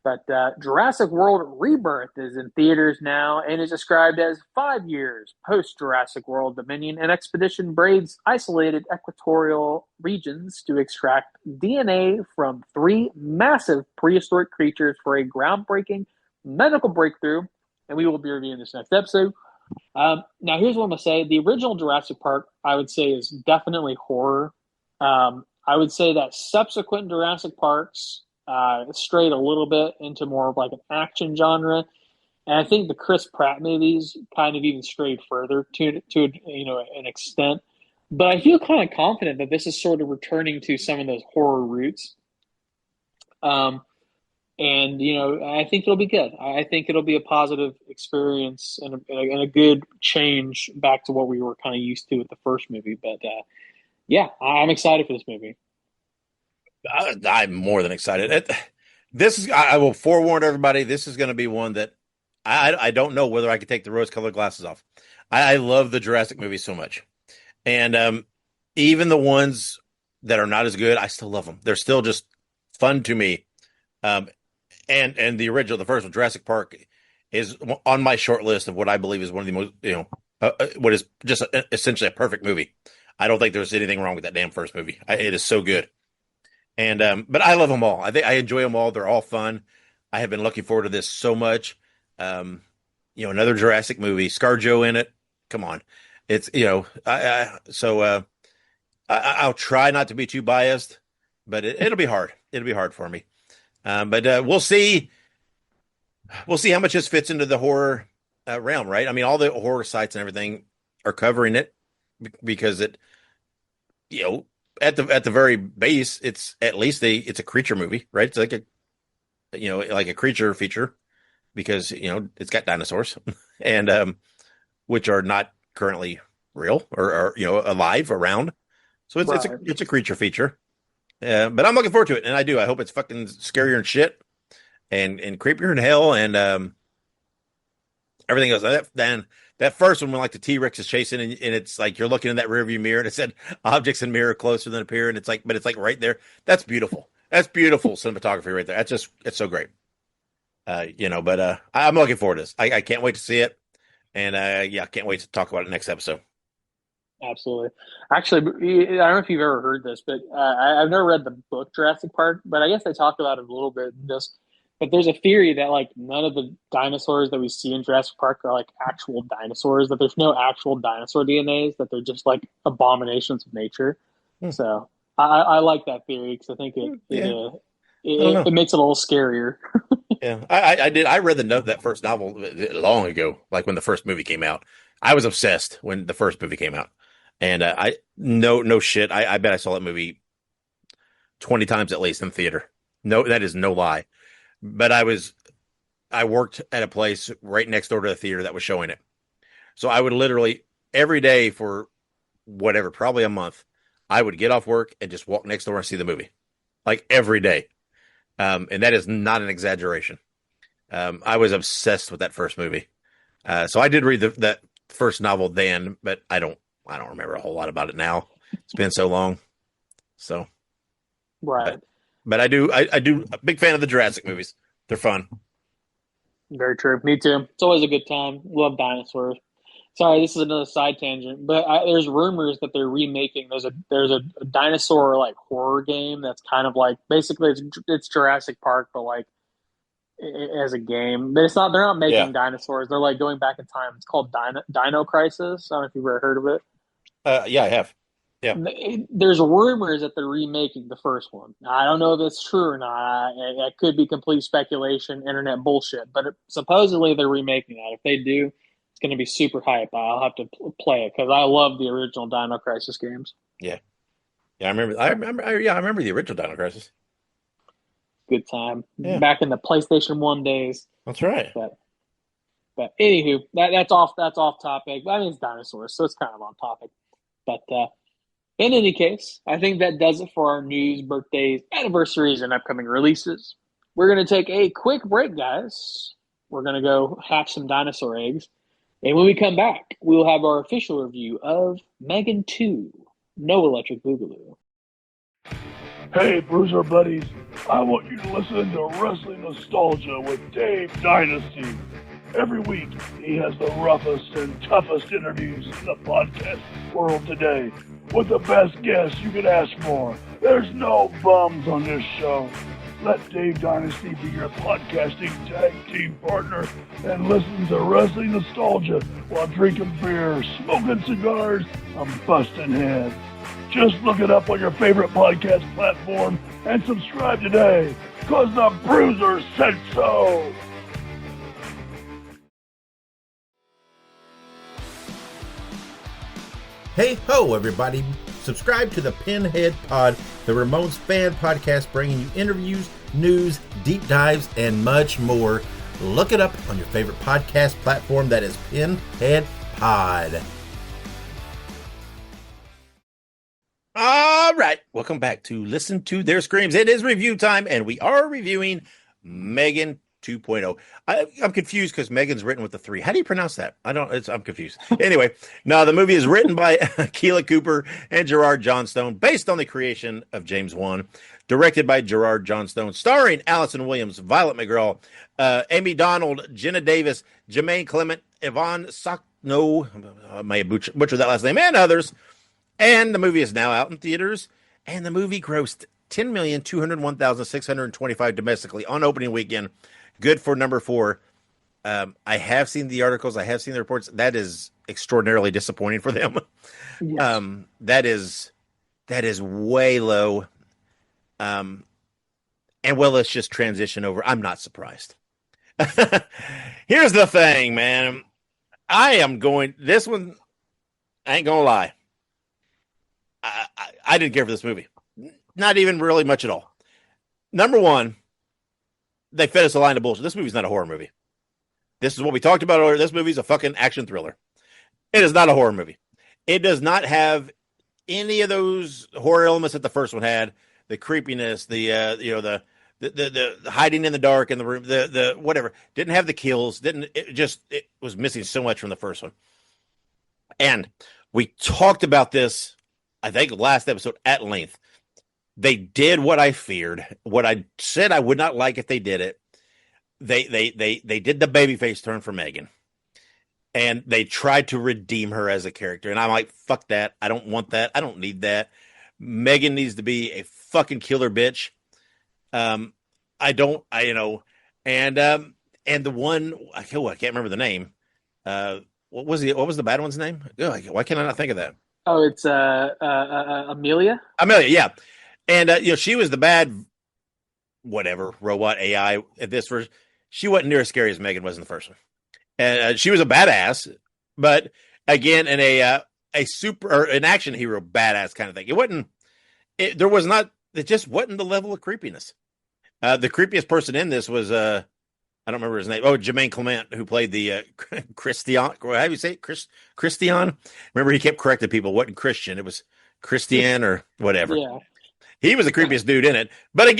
But Jurassic World Rebirth is in theaters now and is described as 5 years post Jurassic World Dominion. An expedition braids isolated equatorial regions to extract DNA from three massive prehistoric creatures for a groundbreaking medical breakthrough. And we will be reviewing this next episode. Now, here's what I'm going to say. The original Jurassic Park, I would say, is definitely horror. I would say that subsequent Jurassic Parks strayed a little bit into more of like an action genre. And I think the Chris Pratt movies kind of even strayed further to an extent. But I feel kind of confident that this is sort of returning to some of those horror roots. Um, and I think it'll be good. I think it'll be a positive experience and a good change back to what we were kind of used to with the first movie. But yeah, I'm excited for this movie. I'm more than excited. This is, I will forewarn everybody, this is going to be one that I don't know whether I could take the rose-colored glasses off. I love the Jurassic movies so much. And even the ones that are not as good, I still love them. They're still just fun to me. Um, and the original, the first one, Jurassic Park, is on my short list of what I believe is one of the most, what is just essentially a perfect movie. I don't think there's anything wrong with that damn first movie. It is so good. And but I love them all. I think I enjoy them all. They're all fun. I have been looking forward to this so much. Um, another Jurassic movie, ScarJo in it. Come on, it's I'll try not to be too biased, but it'll be hard. It'll be hard for me. But we'll see. We'll see how much this fits into the horror realm, right? I mean, all the horror sites and everything are covering it because it, you know, at the very base, it's at least it's a creature movie, right? It's like like a creature feature because it's got dinosaurs and which are not currently real or alive around. So Right. it's a creature feature. But I'm looking forward to it, and I do. I hope it's fucking scarier and shit, and creepier than hell, and everything else. That first one when like the T-Rex is chasing, and it's like you're looking in that rearview mirror, and it said objects in mirror closer than appear, and but it's like right there. That's beautiful. That's beautiful cinematography right there. It's so great. But I'm looking forward to this. I can't wait to see it, and yeah, I can't wait to talk about it next episode. Absolutely. Actually, I don't know if you've ever heard this, but I've never read the book Jurassic Park, but I guess they talked about it a little bit. But there's a theory that like none of the dinosaurs that we see in Jurassic Park are like actual dinosaurs. That there's no actual dinosaur DNAs. That they're just like abominations of nature. Hmm. So I like that theory because I think Yeah, I don't know. it makes it a little scarier. Yeah, I did. I read that first novel long ago, like when the first movie came out. I was obsessed when the first movie came out, and I no shit. I bet I saw that movie 20 times at least in theater. No, that is no lie. But I worked at a place right next door to the theater that was showing it, so I would literally every day for whatever, probably a month, I would get off work and just walk next door and see the movie, like every day. And that is not an exaggeration. I was obsessed with that first movie. So I did read that first novel then, but I don't remember a whole lot about it now. It's been so long. So, but Right. but I do a big fan of the Jurassic movies. They're fun. Very true. Me too. It's always a good time. Love dinosaurs. Sorry, this is another side tangent, but there's rumors that they're remaking. There's a dinosaur like horror game that's kind of like basically it's Jurassic Park, but like as a game. But it's not. They're not Yeah. making dinosaurs. They're like going back in time. It's called Dino Crisis. I don't know if you've ever heard of it. Yeah, I have. Yeah. There's rumors that they're remaking the first one. I don't know if it's true or not. It could be complete speculation, internet bullshit. But supposedly they're remaking that. If they do, it's going to be super hype. I'll have to play it because I love the original Dino Crisis games. Yeah. Yeah, I remember. Yeah, I remember the original Dino Crisis. Good time Yeah, back in the PlayStation 1 days. that's right. But anywho, that's off topic. I mean, it's dinosaurs, so it's kind of on topic. But in any case, I think that does it for our news, birthdays, anniversaries, and upcoming releases. We're going to take a quick break, guys. We're going to go hatch some dinosaur eggs. And when we come back, we'll have our official review of M3GAN 2, No Electric Boogaloo. Hey, Bruiser buddies, I want you to listen to Wrestling Nostalgia with Dave Dynasty. Every week, he has the roughest and toughest interviews in the podcast world today, with the best guests you could ask for. There's no bums on this show. Let Dave Dynasty be your podcasting tag team partner and listen to Wrestling Nostalgia while drinking beer, smoking cigars, and busting heads. Just look it up on your favorite podcast platform and subscribe today, cause the Bruiser said so! Hey ho, everybody. Subscribe to the Pinhead Pod, the Ramones fan podcast, bringing you interviews, news, deep dives, and much more. Look it up on your favorite podcast platform. That is Pinhead Pod. All right. Welcome back to Listen to Their Screams. It is review time, and we are reviewing M3GAN 2.0. I'm confused because M3GAN's written with the 3. How do you pronounce that? I'm confused. Anyway, no, the movie is written by Keela Cooper and Gerard Johnstone, based on the creation of James Wan, directed by Gerard Johnstone, starring Allison Williams, Violet McGraw, Amy Donald, Jenna Davis, Jermaine Clement, Yvonne Sockno, I may have butchered that last name, and others. And the movie is now out in theaters, and the movie grossed $10,201,625 domestically on opening weekend. Good for number 4. I have seen the articles. I have seen the reports. That is extraordinarily disappointing for them. Yes. That is way low. And well, let's just transition over. I'm not surprised. Here's the thing, man. This one, I ain't gonna lie. I didn't care for this movie. Not even really much at all. Number one, they fed us a line of bullshit. This movie's not a horror movie. This is what we talked about earlier. This movie's a fucking action thriller. It is not a horror movie. It does not have any of those horror elements that the first one had. The creepiness, the hiding in the dark in the room, the whatever. Didn't have the kills. It was missing so much from the first one. And we talked about this, I think, last episode at length. They did what I feared, what I said I would not like if they did it. They did the babyface turn for M3GAN, and they tried to redeem her as a character. And I'm like, fuck that. I don't want that. I don't need that. M3GAN needs to be a fucking killer bitch. And the one, I can't remember the name. What was the bad one's name? Ugh, why can I not think of that? Oh, it's Amelia. Amelia, yeah. And she was the bad whatever robot AI at this version. She wasn't near as scary as M3GAN was in the first one. And she was a badass, but again, in a super or an action hero badass kind of thing. It just wasn't the level of creepiness. The creepiest person in this was I don't remember his name. Oh, Jermaine Clement, who played the Christian. How do you say it? Christian? Remember, he kept correcting people. It wasn't Christian. It was Christian or whatever. Yeah. He was the creepiest dude in it. But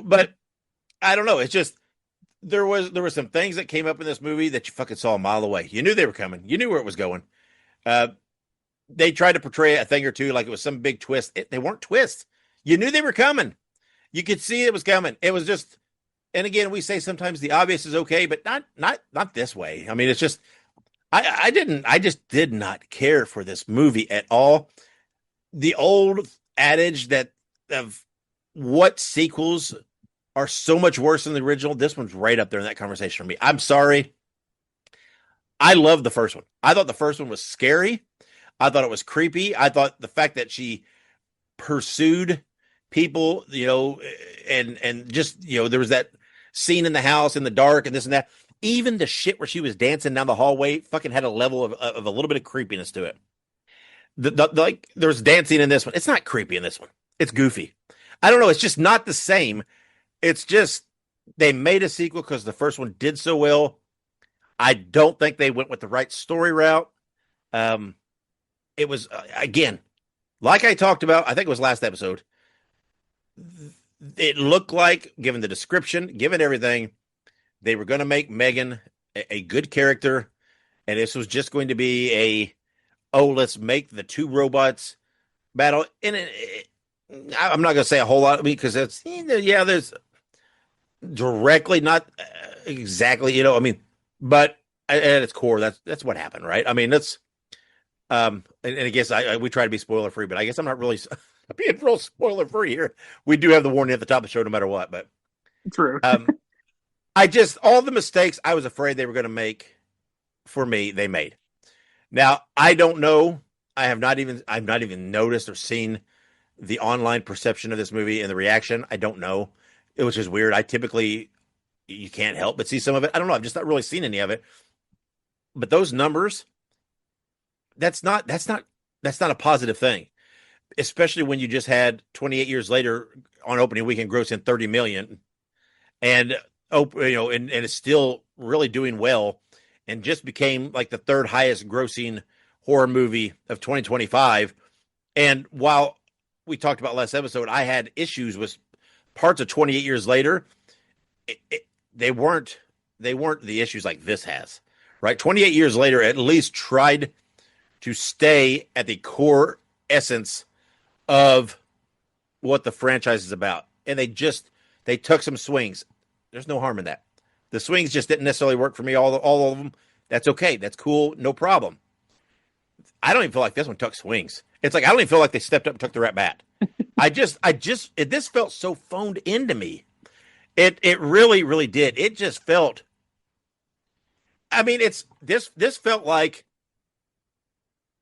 but I don't know. It's just there were some things that came up in this movie that you fucking saw a mile away. You knew they were coming. You knew where it was going. They tried to portray a thing or two like it was some big twist. They weren't twists. You knew they were coming. You could see it was coming. It was just. And again, we say sometimes the obvious is okay, but not this way. I mean, it's just I just did not care for this movie at all. The old adage that of what sequels are so much worse than the original, this one's right up there in that conversation for me. I'm sorry. I loved the first one. I thought the first one was scary. I thought it was creepy. I thought the fact that she pursued people, and just, there was that scene in the house in the dark and this and that. Even the shit where she was dancing down the hallway fucking had a level of a little bit of creepiness to it. Like there's dancing in this one. It's not creepy in this one. It's goofy. I don't know. It's just not the same. It's just they made a sequel because the first one did so well. I don't think they went with the right story route. It was, again, like I talked about, I think it was last episode. It looked like, given the description, given everything, they were going to make M3GAN a good character and this was just going to be let's make the two robots battle. And I'm not going to say a whole lot because that's there's directly not exactly but at its core, that's what happened, right? I mean, that's and I guess we try to be spoiler free, but I guess I'm not really being real spoiler free here. We do have the warning at the top of the show, no matter what. But True. I just all the mistakes I was afraid they were going to make for me, they made. Now I don't know. I've not even noticed or seen the online perception of this movie and the reaction. I don't know. It was just weird. I typically you can't help but see some of it. I don't know. I've just not really seen any of it. But those numbers, that's not a positive thing, especially when you just had 28 years later on opening weekend grossing 30 million and and it's still really doing well and just became like the third highest grossing horror movie of 2025. And while we talked about last episode, I had issues with parts of 28 years later. They weren't the issues like this has, right? 28 years later, at least tried to stay at the core essence of what the franchise is about. And they took some swings. There's no harm in that. The swings just didn't necessarily work for me, all of them. That's okay. That's cool. No problem. I don't even feel like this one took swings. It's like I don't even feel like they stepped up and took the right bat. This felt so phoned into me. It really, really did. It just felt. I mean, this felt like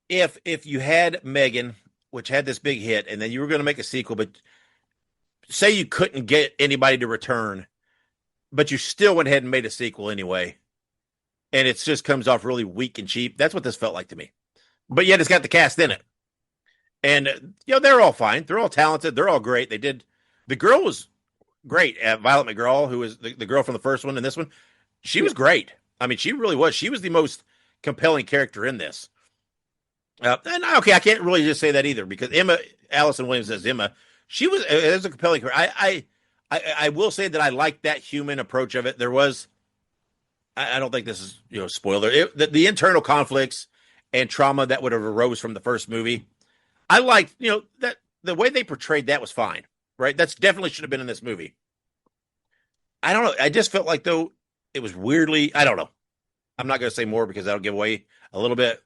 if you had M3GAN, which had this big hit, and then you were going to make a sequel, but say you couldn't get anybody to return, but you still went ahead and made a sequel anyway, and it just comes off really weak and cheap. That's what this felt like to me. But yet it's got the cast in it. And, they're all fine. They're all talented. They're all great. The girl was great. Violet McGraw, who was the girl from the first one and this one, she was great. I mean, she really was. She was the most compelling character in this. I can't really just say that either because Allison Williams as Emma, she was a compelling character. I will say that I liked that human approach of it. There was, I don't think this is spoiler. The internal conflicts and trauma that would have arose from the first movie. I liked that the way they portrayed that was fine, right? That's definitely should have been in this movie. I don't know. I just felt like though it was weirdly. I don't know. I'm not going to say more because that'll give away a little bit.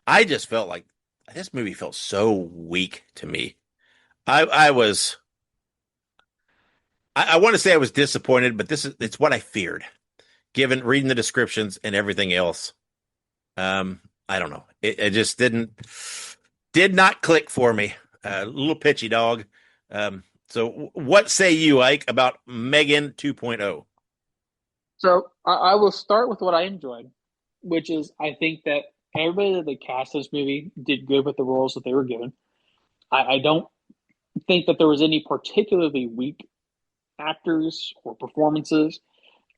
I just felt like this movie felt so weak to me. I was. I want to say I was disappointed, but it's what I feared, given reading the descriptions and everything else. I don't know. It just did not click for me. A little pitchy, dog. So what say you, Ike, about M3GAN 2.0? So I will start with what I enjoyed, which is I think that everybody that they cast this movie did good with the roles that they were given. I don't think that there was any particularly weak actors or performances.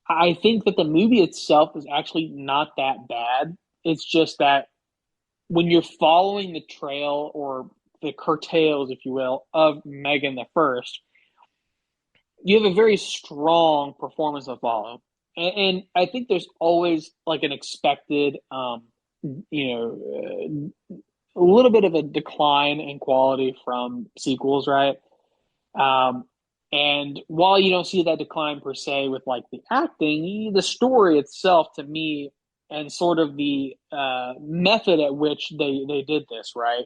I think that the movie itself is actually not that bad. It's just that when you're following the trail or the curtails, if you will, of M3GAN the First, you have a very strong performance to follow. And I think there's always like an expected, a little bit of a decline in quality from sequels, right? And while you don't see that decline per se with like the acting, the story itself to me and sort of the method at which they did this, right,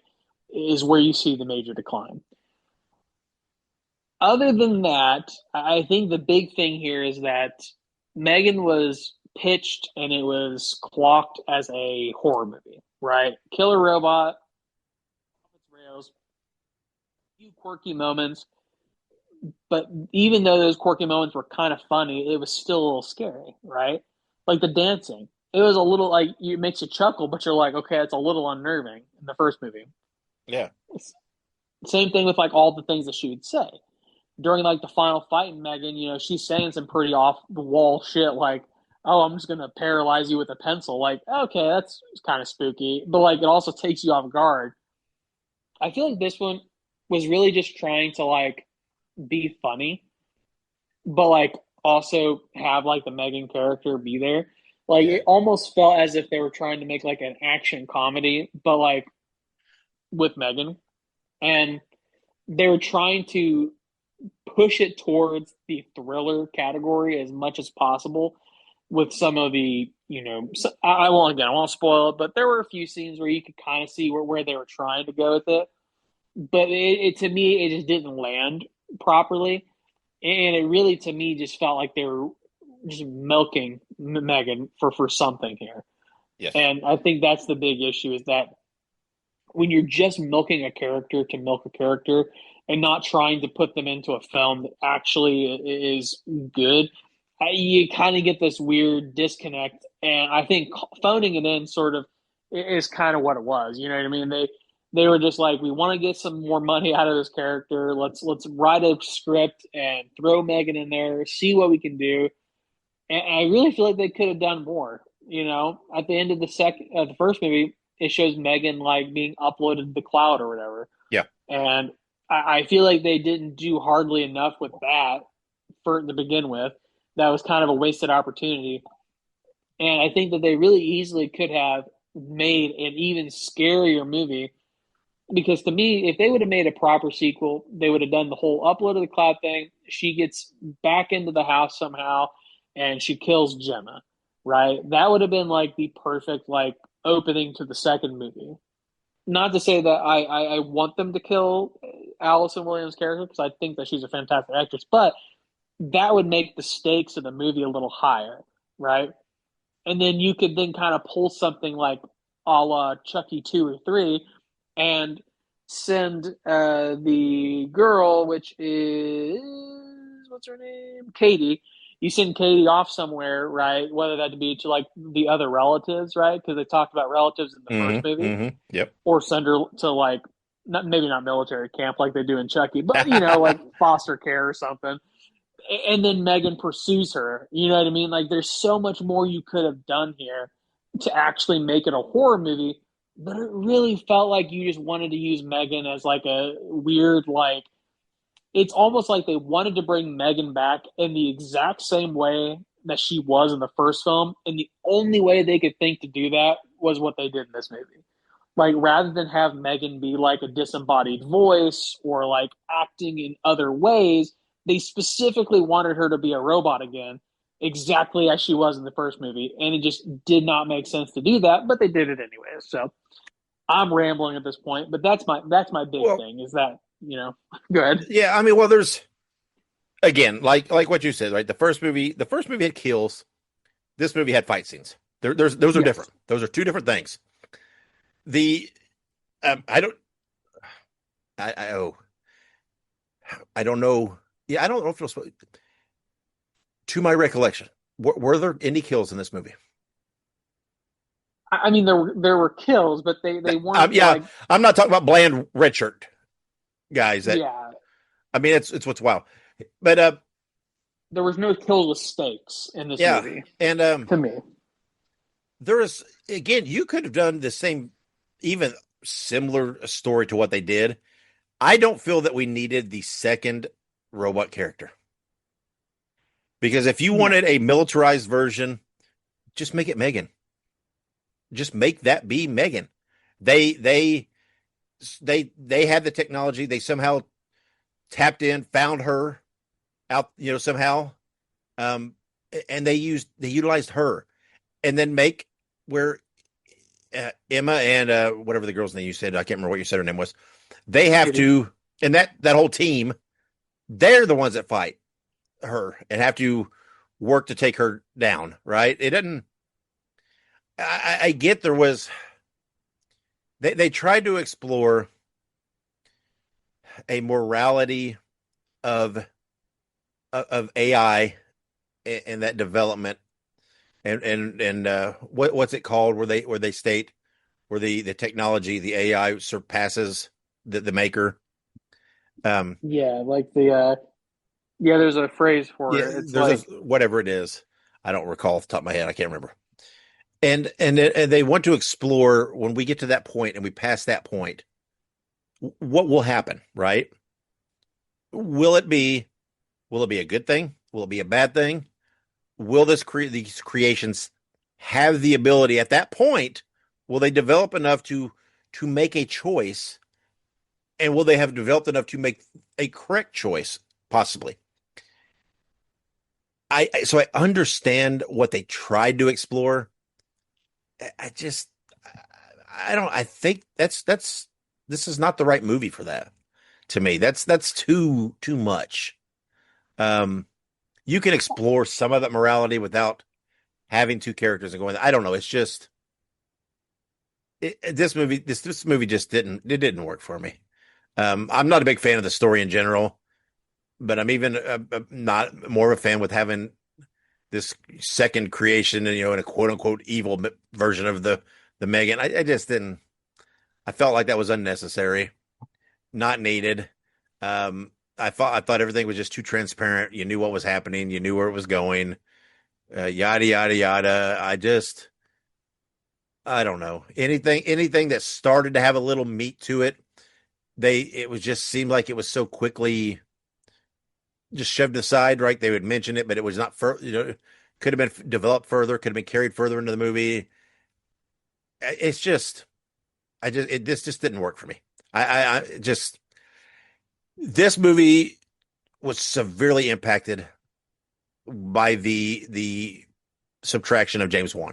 is where you see the major decline. Other than that, I think the big thing here is that M3GAN was pitched and it was clocked as a horror movie, right? Killer robot, rails, few quirky moments. But even though those quirky moments were kind of funny, it was still a little scary, right? Like the dancing. It was a little like it makes you chuckle, but you're like, okay, it's a little unnerving in the first movie. Yeah. Same thing with like all the things that she would say. During like the final fight in M3GAN, she's saying some pretty off the wall shit like, oh, I'm just gonna paralyze you with a pencil. Like, okay, that's kind of spooky. But like it also takes you off guard. I feel like this one was really just trying to like be funny, but like also have like the M3GAN character be there. Like Yeah. it almost felt as if they were trying to make like an action comedy, but like with Megan, and they were trying to push it towards the thriller category as much as possible with some of the, I won't, again, I won't spoil it, but there were a few scenes where you could kind of see where they were trying to go with it. But to me, it just didn't land properly. And it really, to me, just felt like they were just milking Megan for something here. Yes. And I think that's the big issue is that when you're just milking a character to milk a character and not trying to put them into a film that actually is good, you kind of get this weird disconnect. And I think phoning it in sort of is kind of what it was. You know what I mean? They were just like, we want to get some more money out of this character. Let's write a script and throw Megan in there, see what we can do. And I really feel like they could have done more. At the end of the first movie, it shows Megan like being uploaded to the cloud or whatever. Yeah. And I feel like they didn't do hardly enough with that to begin with. That was kind of a wasted opportunity. And I think that they really easily could have made an even scarier movie. Because to me, if they would have made a proper sequel, they would have done the whole upload of the cloud thing. She gets back into the house somehow and she kills Gemma, right? That would have been like the perfect like opening to the second movie. Not to say that I want them to kill Allison Williams' character because I think that she's a fantastic actress, but that would make the stakes of the movie a little higher, right? And then you could then kind of pull something like a la Chucky 2 or 3 and send the girl, which is, what's her name? Katie. You send Katie off somewhere, right? Whether that be to like the other relatives, right? Because they talked about relatives in the first Mm-hmm. movie, Mm-hmm. Yep. or send her to like maybe not military camp like they do in Chucky, but like foster care or something. And then Megan pursues her. You know what I mean? Like there's so much more you could have done here to actually make it a horror movie, but it really felt like you just wanted to use Megan as like a weird like it's almost like they wanted to bring Megan back in the exact same way that she was in the first film, and the only way they could think to do that was what they did in this movie. Like rather than have Megan be like a disembodied voice or like acting in other ways, they specifically wanted her to be a robot again, exactly as she was in the first movie, and it just did not make sense to do that, but they did it anyway. So I'm rambling at this point, but that's my big Well, thing is that go ahead. yeah. I mean, well, there's again, like what you said, right? The first movie had kills. This movie had fight scenes. Those are Yes. different. Those are two different things. The I don't I oh I don't know. Yeah, I don't know if it was to my recollection. Were there any kills in this movie? I mean, there were kills, but they weren't Yeah, like I'm not talking about bland red shirt guys. That yeah. I mean, it's what's wild. But There was no kills with stakes in this yeah, movie and to me. there is again, you could have done the same, even similar story to what they did. I don't feel that we needed the second robot character because if you No. wanted a militarized version, just make it Megan. Just make that be Megan. They had the technology. They somehow tapped in, found her out, somehow, and they utilized her, and then make where Emma and whatever the girl's name you said, I can't remember what you said her name was. They have to, and that whole team, they're the ones that fight her and have to work to take her down. Right? It doesn't. I get there was. They tried to explore a morality of AI and that development and what's it called where they state where the technology, the AI surpasses the maker. Yeah, like there's a phrase for Yeah, it. It's there's like whatever it is. I don't recall off the top of my head. I can't remember. And they want to explore when we get to that point and we pass that point, what will happen, right? Will it be a good thing? Will it be a bad thing? Will these creations have the ability at that point? Will they develop enough to make a choice, and will they have developed enough to make a correct choice? Possibly. So I understand what they tried to explore. I just I don't I think that's this is not the right movie for that. To me, that's too much. Um, you can explore some of that morality without having two characters and going. I don't know. It's just this movie just didn't work for me. I'm not a big fan of the story in general, but I'm even not more of a fan with having this second creation and in a quote unquote evil version of the M3GAN. I just didn't. I felt like that was unnecessary, not needed. I thought everything was just too transparent. You knew what was happening. You knew where it was going. Yada yada yada. I don't know anything that started to have a little meat to it. It was just seemed like it was so quickly just shoved aside. Right, they would mention it, but it was not could have been developed further. Could have been carried further into the movie. It's just this just didn't work for me. I just this movie was severely impacted by the subtraction of James Wan.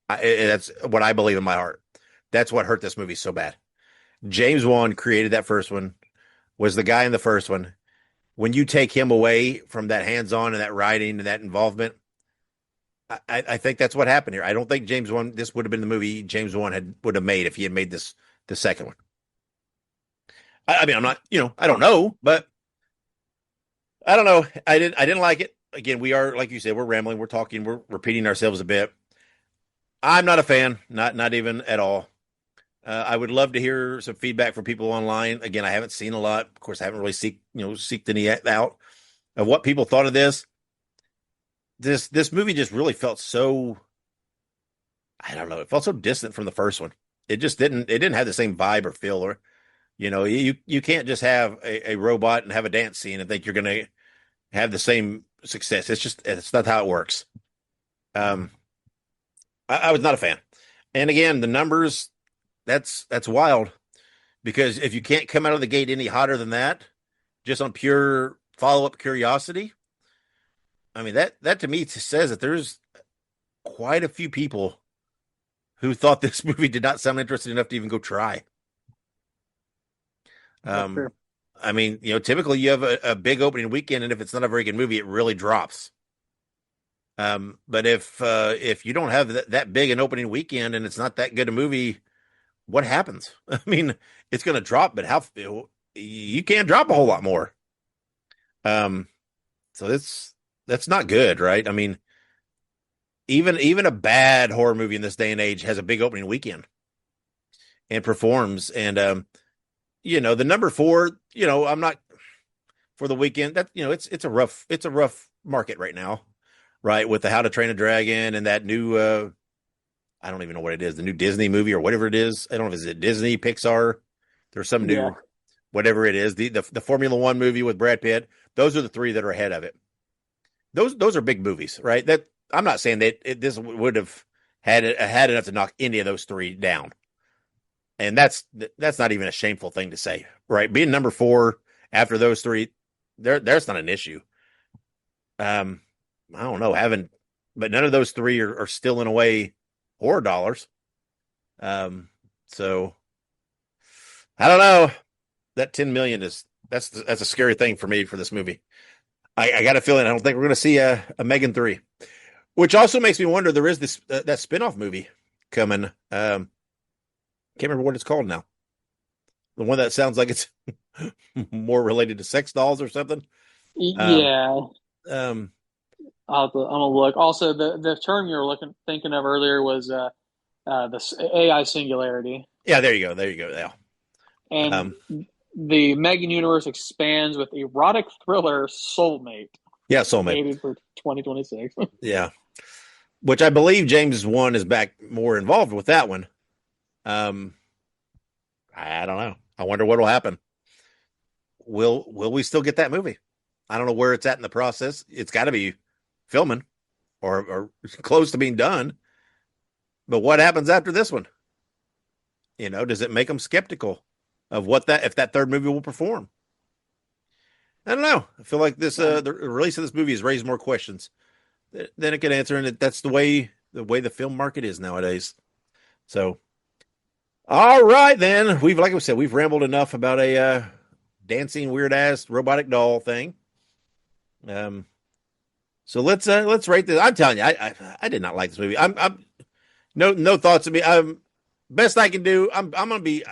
That's what I believe in my heart. That's what hurt this movie so bad. James Wan created that first one, was the guy in the first one. When you take him away from that hands-on and that writing and that involvement, I think that's what happened here. I don't think this would have been the movie James Wan would have made if he had made this the second one. I mean, I'm not, I don't know, but I don't know. I didn't like it. Again, we are, like you said, we're rambling, we're talking, we're repeating ourselves a bit. I'm not a fan, not even at all. I would love to hear some feedback from people online. Again, I haven't seen a lot. Of course, I haven't really seeked any out of what people thought of this. This movie just really felt so, I don't know, it felt so distant from the first one. It just didn't have the same vibe or feel, or you can't just have a robot and have a dance scene and think you're going to have the same success. It's not how it works. I was not a fan. And again, the numbers, that's wild, because if you can't come out of the gate any hotter than that, just on pure follow-up curiosity, I mean, that to me says that there's quite a few people who thought this movie did not sound interesting enough to even go try. I mean, typically you have a big opening weekend, and if it's not a very good movie, it really drops. But if you don't have that big an opening weekend and it's not that good a movie, what happens? I mean, it's going to drop, but you can't drop a whole lot more. So that's not good, right? I mean, even a bad horror movie in this day and age has a big opening weekend and performs. And the number 4, I'm not for the weekend. That it's a rough market right now, right? With the How to Train a Dragon and that new I don't even know what it is, the new Disney movie or whatever it is. I don't know if it's Disney, Pixar. There's some new whatever it is. The Formula One movie with Brad Pitt. Those are the 3 that are ahead of it. Those are big movies, right? That I'm not saying that this would have had enough to knock any of those 3 down. And that's not even a shameful thing to say, right? Being number 4 after those 3, there's not an issue. I don't know, but none of those 3 are still in a way horror dollars. So I don't know. That 10 million that's a scary thing for me for this movie. I got a feeling I don't think we're going to see a M3GAN 3, which also makes me wonder. There is this that spinoff movie coming. Can't remember what it's called now. The one that sounds like it's more related to sex dolls or something. Yeah. I'm gonna look. Also, the term you were thinking of earlier was the AI singularity. Yeah, there you go. Yeah. And the M3GAN universe expands with erotic thriller Soulmate. Yeah, Soulmate. Maybe for 2026. Yeah. Which I believe James Wan is back more involved with that one. I don't know. I wonder what will happen. Will we still get that movie? I don't know where it's at in the process. It's got to be filming, or close to being done. But what happens after this one? Does it make them skeptical of if that third movie will perform? I don't know. I feel like the release of this movie has raised more questions than it can answer, and that's the way the film market is nowadays. So, all right, then like we said, we've rambled enough about a dancing weird ass robotic doll thing. So let's rate this. I'm telling you, I did not like this movie. I'm no thoughts of me. Best I can do. I'm gonna be.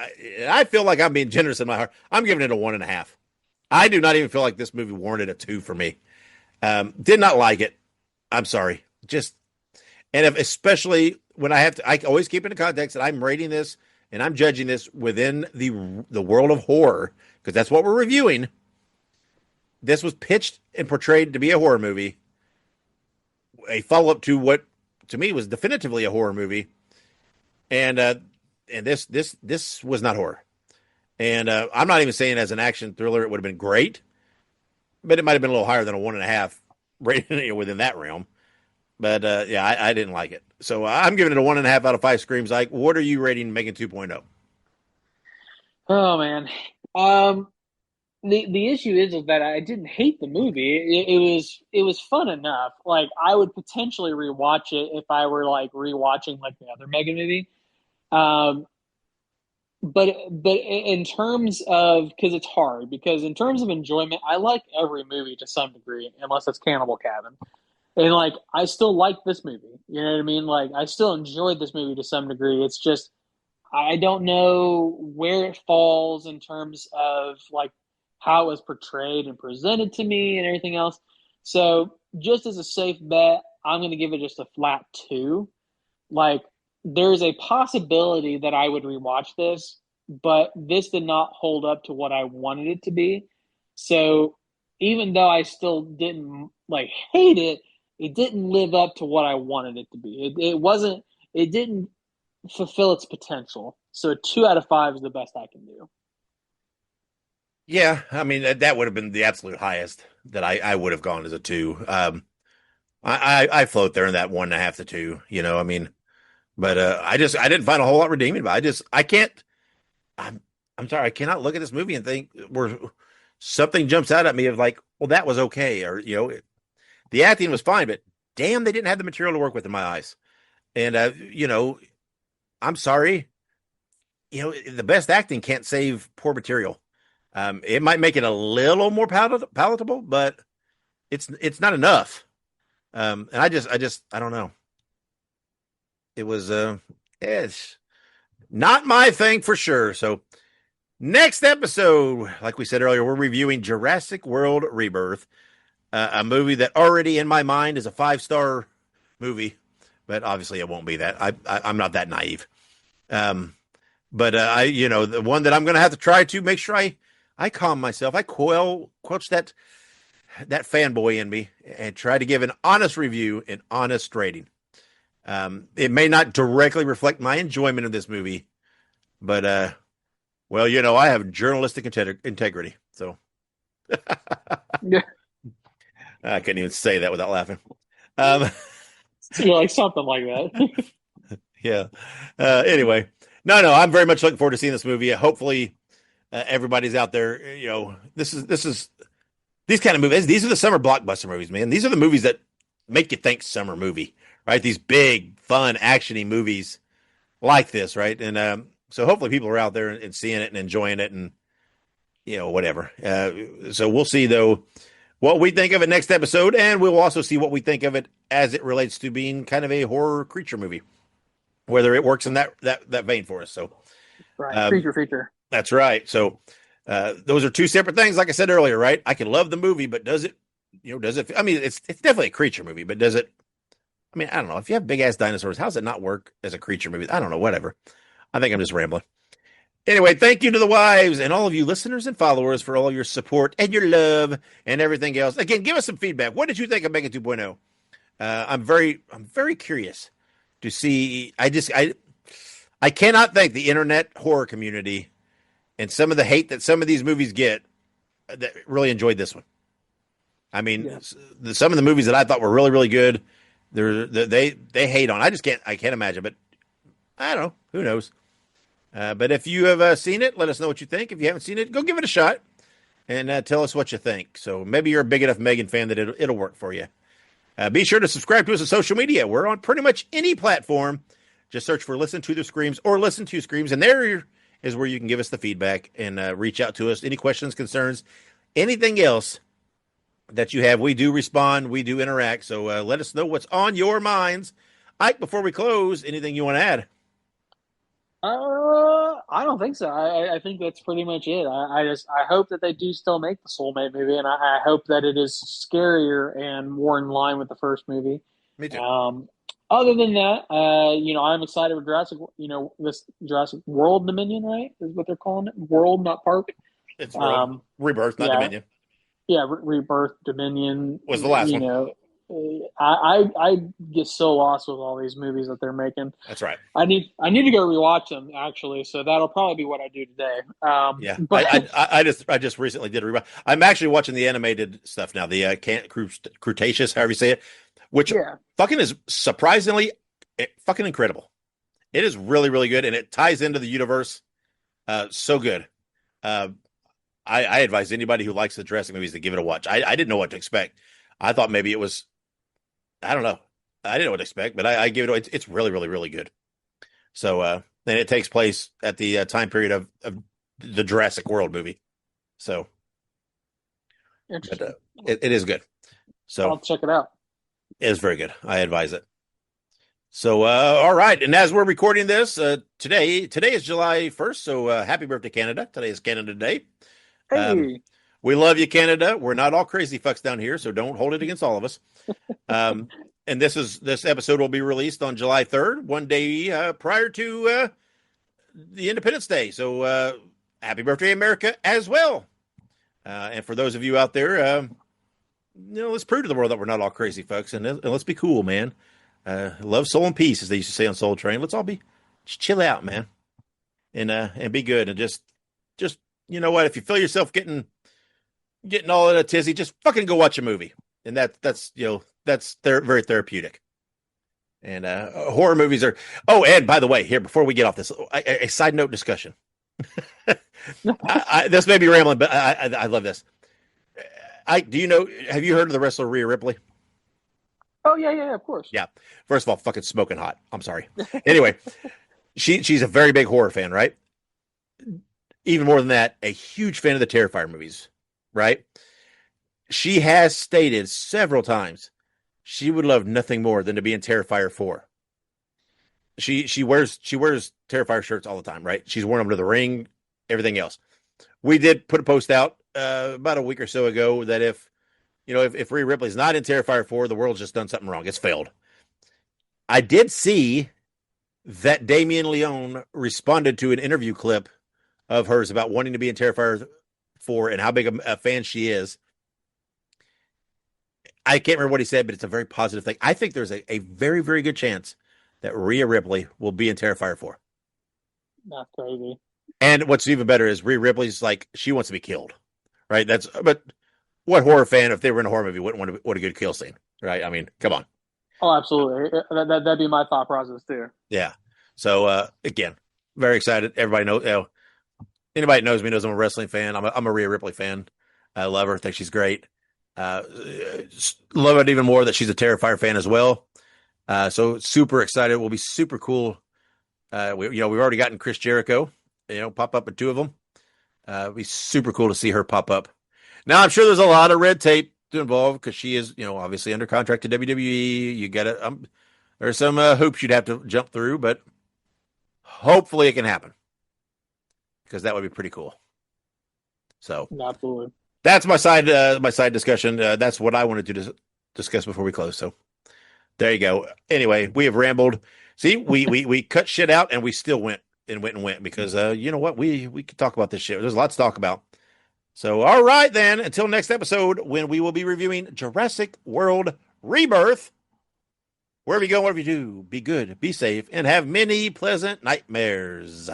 I feel like I'm being generous in my heart. I'm giving it a 1.5. I do not even feel like this movie warranted a 2 for me. Did not like it. I'm sorry. Especially when I always keep in the context that I'm rating this and I'm judging this within the world of horror, because that's what we're reviewing. This was pitched and portrayed to be a horror movie, a follow-up to what to me was definitively a horror movie, and this was not horror. And I'm not even saying as an action thriller it would have been great, but it might have been a little higher than a 1.5 rating within that realm. But yeah, I didn't like it. So I'm giving it a 1.5 out of 5 screams. Like, what are you rating M3GAN 2.0? Oh man. The issue is that I didn't hate the movie. It was fun enough. Like, I would potentially rewatch it if I were like rewatching like the other M3GAN movie. But in terms of, because it's hard, because in terms of enjoyment, I like every movie to some degree, unless it's Cannibal Cabin. And like, I still like this movie. You know what I mean? Like, I still enjoyed this movie to some degree. It's just, I don't know where it falls in terms of like how it was portrayed and presented to me and everything else. So just as a safe bet, I'm going to give it just a flat 2. Like, there's a possibility that I would rewatch this, but this did not hold up to what I wanted it to be. So even though I still didn't like hate it, it didn't live up to what I wanted it to be. It didn't fulfill its potential. So a 2 out of 5 is the best I can do. Yeah, I mean that would have been the absolute highest that I would have gone as a 2. I float there in that 1.5 to 2. I mean, but I didn't find a whole lot redeeming about it. I can't. I'm sorry, I cannot look at this movie and think where something jumps out at me of like, well, that was okay, or the acting was fine, but damn, they didn't have the material to work with in my eyes. And I'm sorry, the best acting can't save poor material. It might make it a little more palatable, but it's not enough. And I don't know. It was it's not my thing for sure. So next episode, like we said earlier, we're reviewing Jurassic World Rebirth, a movie that already in my mind is a 5-star movie, but obviously it won't be that. I'm not that naive. But the one that I'm going to have to try to make sure I calm myself. I quench that fanboy in me and try to give an honest review, an honest rating. It may not directly reflect my enjoyment of this movie, but well, I have journalistic integrity, so Yeah. I couldn't even say that without laughing. Like something like that. Yeah. Anyway, no, I'm very much looking forward to seeing this movie. Hopefully, everybody's out there. This is these kind of movies. These are the summer blockbuster movies, man. These are the movies that make you think summer movie, right? These big, fun, actiony movies like this, right? And so hopefully people are out there and seeing it and enjoying it, and whatever. So we'll see though what we think of it next episode, and we'll also see what we think of it as it relates to being kind of a horror creature movie, whether it works in that vein for us. So, Right, creature feature. That's right. So, those are two separate things. Like I said earlier, right? I can love the movie, but does it? I mean, it's definitely a creature movie, but does it? I mean, I don't know. If you have big ass dinosaurs, how does it not work as a creature movie? I don't know. Whatever. I think I'm just rambling. Anyway, thank you to the wives and all of you listeners and followers for all your support and your love and everything else. Again, give us some feedback. What did you think of M3GAN 2.0? I'm very curious to see. I cannot thank the internet horror community and some of the hate that some of these movies get that really enjoyed this one. I mean, some of the movies that I thought were really, really good They hate on. I can't imagine, but I don't know. Who knows? But if you have seen it, let us know what you think. If you haven't seen it, go give it a shot and tell us what you think. So maybe you're a big enough M3GAN fan that it'll work for you. Be sure to subscribe to us on social media. We're on pretty much any platform. Just search for Listen to the Screams or Listen to Screams, and there is where you can give us the feedback and reach out to us. Any questions, concerns, anything else that you have, we do respond, we do interact. So let us know what's on your minds. Ike, before we close, anything you want to add? I don't think so. I think that's pretty much it. I hope that they do still make the Soulmate movie, and I hope that it is scarier and more in line with the first movie. Me too. Other than that, I'm excited for Jurassic. This Jurassic World Dominion, right? Is what they're calling it. World, not Park. It's World Rebirth, not Dominion. Yeah, Rebirth Was Dominion the last one. I get so lost with all these movies that they're making. That's right. I need to go rewatch them actually, so that'll probably be what I do today. Yeah, but I just recently did a rewatch. I'm actually watching the animated stuff now, the Cretaceous, however you say it, which fucking is surprisingly fucking incredible. It is really, really good, and it ties into the universe so good. I advise anybody who likes the Jurassic movies to give it a watch. I didn't know what to expect. I thought maybe it was, I don't know. I didn't know what to expect, but I give it. It's really, really, really good. So, and it takes place at the time period of the Jurassic World movie. So, but, it is good. So I'll check it out. It is very good. I advise it. So, all right. And as we're recording this, today is July 1st. So, happy birthday, Canada. Today is Canada Day. Hey. We love you, Canada. We're not all crazy fucks down here, so don't hold it against all of us. And this episode will be released on July 3rd, one day prior to the Independence Day. So happy birthday, America, as well. And for those of you out there, let's prove to the world that we're not all crazy fucks, and let's be cool, man. Love, soul, and peace, as they used to say on Soul Train. Let's all just chill out, man, and be good, and just you know what? If you feel yourself getting all in a tizzy, just fucking go watch a movie. And that's very therapeutic. And horror movies are. Oh, and by the way, here before we get off this, a side note discussion. This may be rambling, but I love this. Have you heard of the wrestler Rhea Ripley? Oh yeah, of course. Yeah. First of all, fucking smoking hot. I'm sorry. Anyway, she's a very big horror fan, right? Even more than that, a huge fan of the Terrifier movies, right? She has stated several times she would love nothing more than to be in Terrifier 4. She wears Terrifier shirts all the time, right? She's worn them to the ring, everything else. We did put a post out about a week or so ago that if Rhea Ripley's not in Terrifier 4, the world's just done something wrong. It's failed. I did see that Damien Leone responded to an interview clip of hers about wanting to be in Terrifier 4 and how big a fan she is. I can't remember what he said, but it's a very positive thing. I think there's a very, very good chance that Rhea Ripley will be in Terrifier 4. That's crazy. And what's even better is Rhea Ripley's like, she wants to be killed, right? But what horror fan, if they were in a horror movie, wouldn't want a good kill scene, right? I mean, come on. Oh, absolutely. That'd be my thought process too. Yeah. So again, very excited. Everybody knows. Anybody that knows me knows I'm a wrestling fan. I'm a Rhea Ripley fan. I love her. Think she's great. Love it even more that she's a Terrifier fan as well. So super excited. Will be super cool. We've already gotten Chris Jericho, pop up with two of them. It'll be super cool to see her pop up. Now I'm sure there's a lot of red tape to involve because she is, obviously under contract to WWE. You got to, there's some hoops you'd have to jump through, but hopefully it can happen because that would be pretty cool. So absolutely. That's my side discussion. That's what I wanted to discuss before we close. So there you go. Anyway, we have rambled. See, we cut shit out and we still went because you know what? We could talk about this shit. There's lots to talk about. So all right then, until next episode when we will be reviewing Jurassic World Rebirth. Wherever you go, whatever you do, be good, be safe, and have many pleasant nightmares.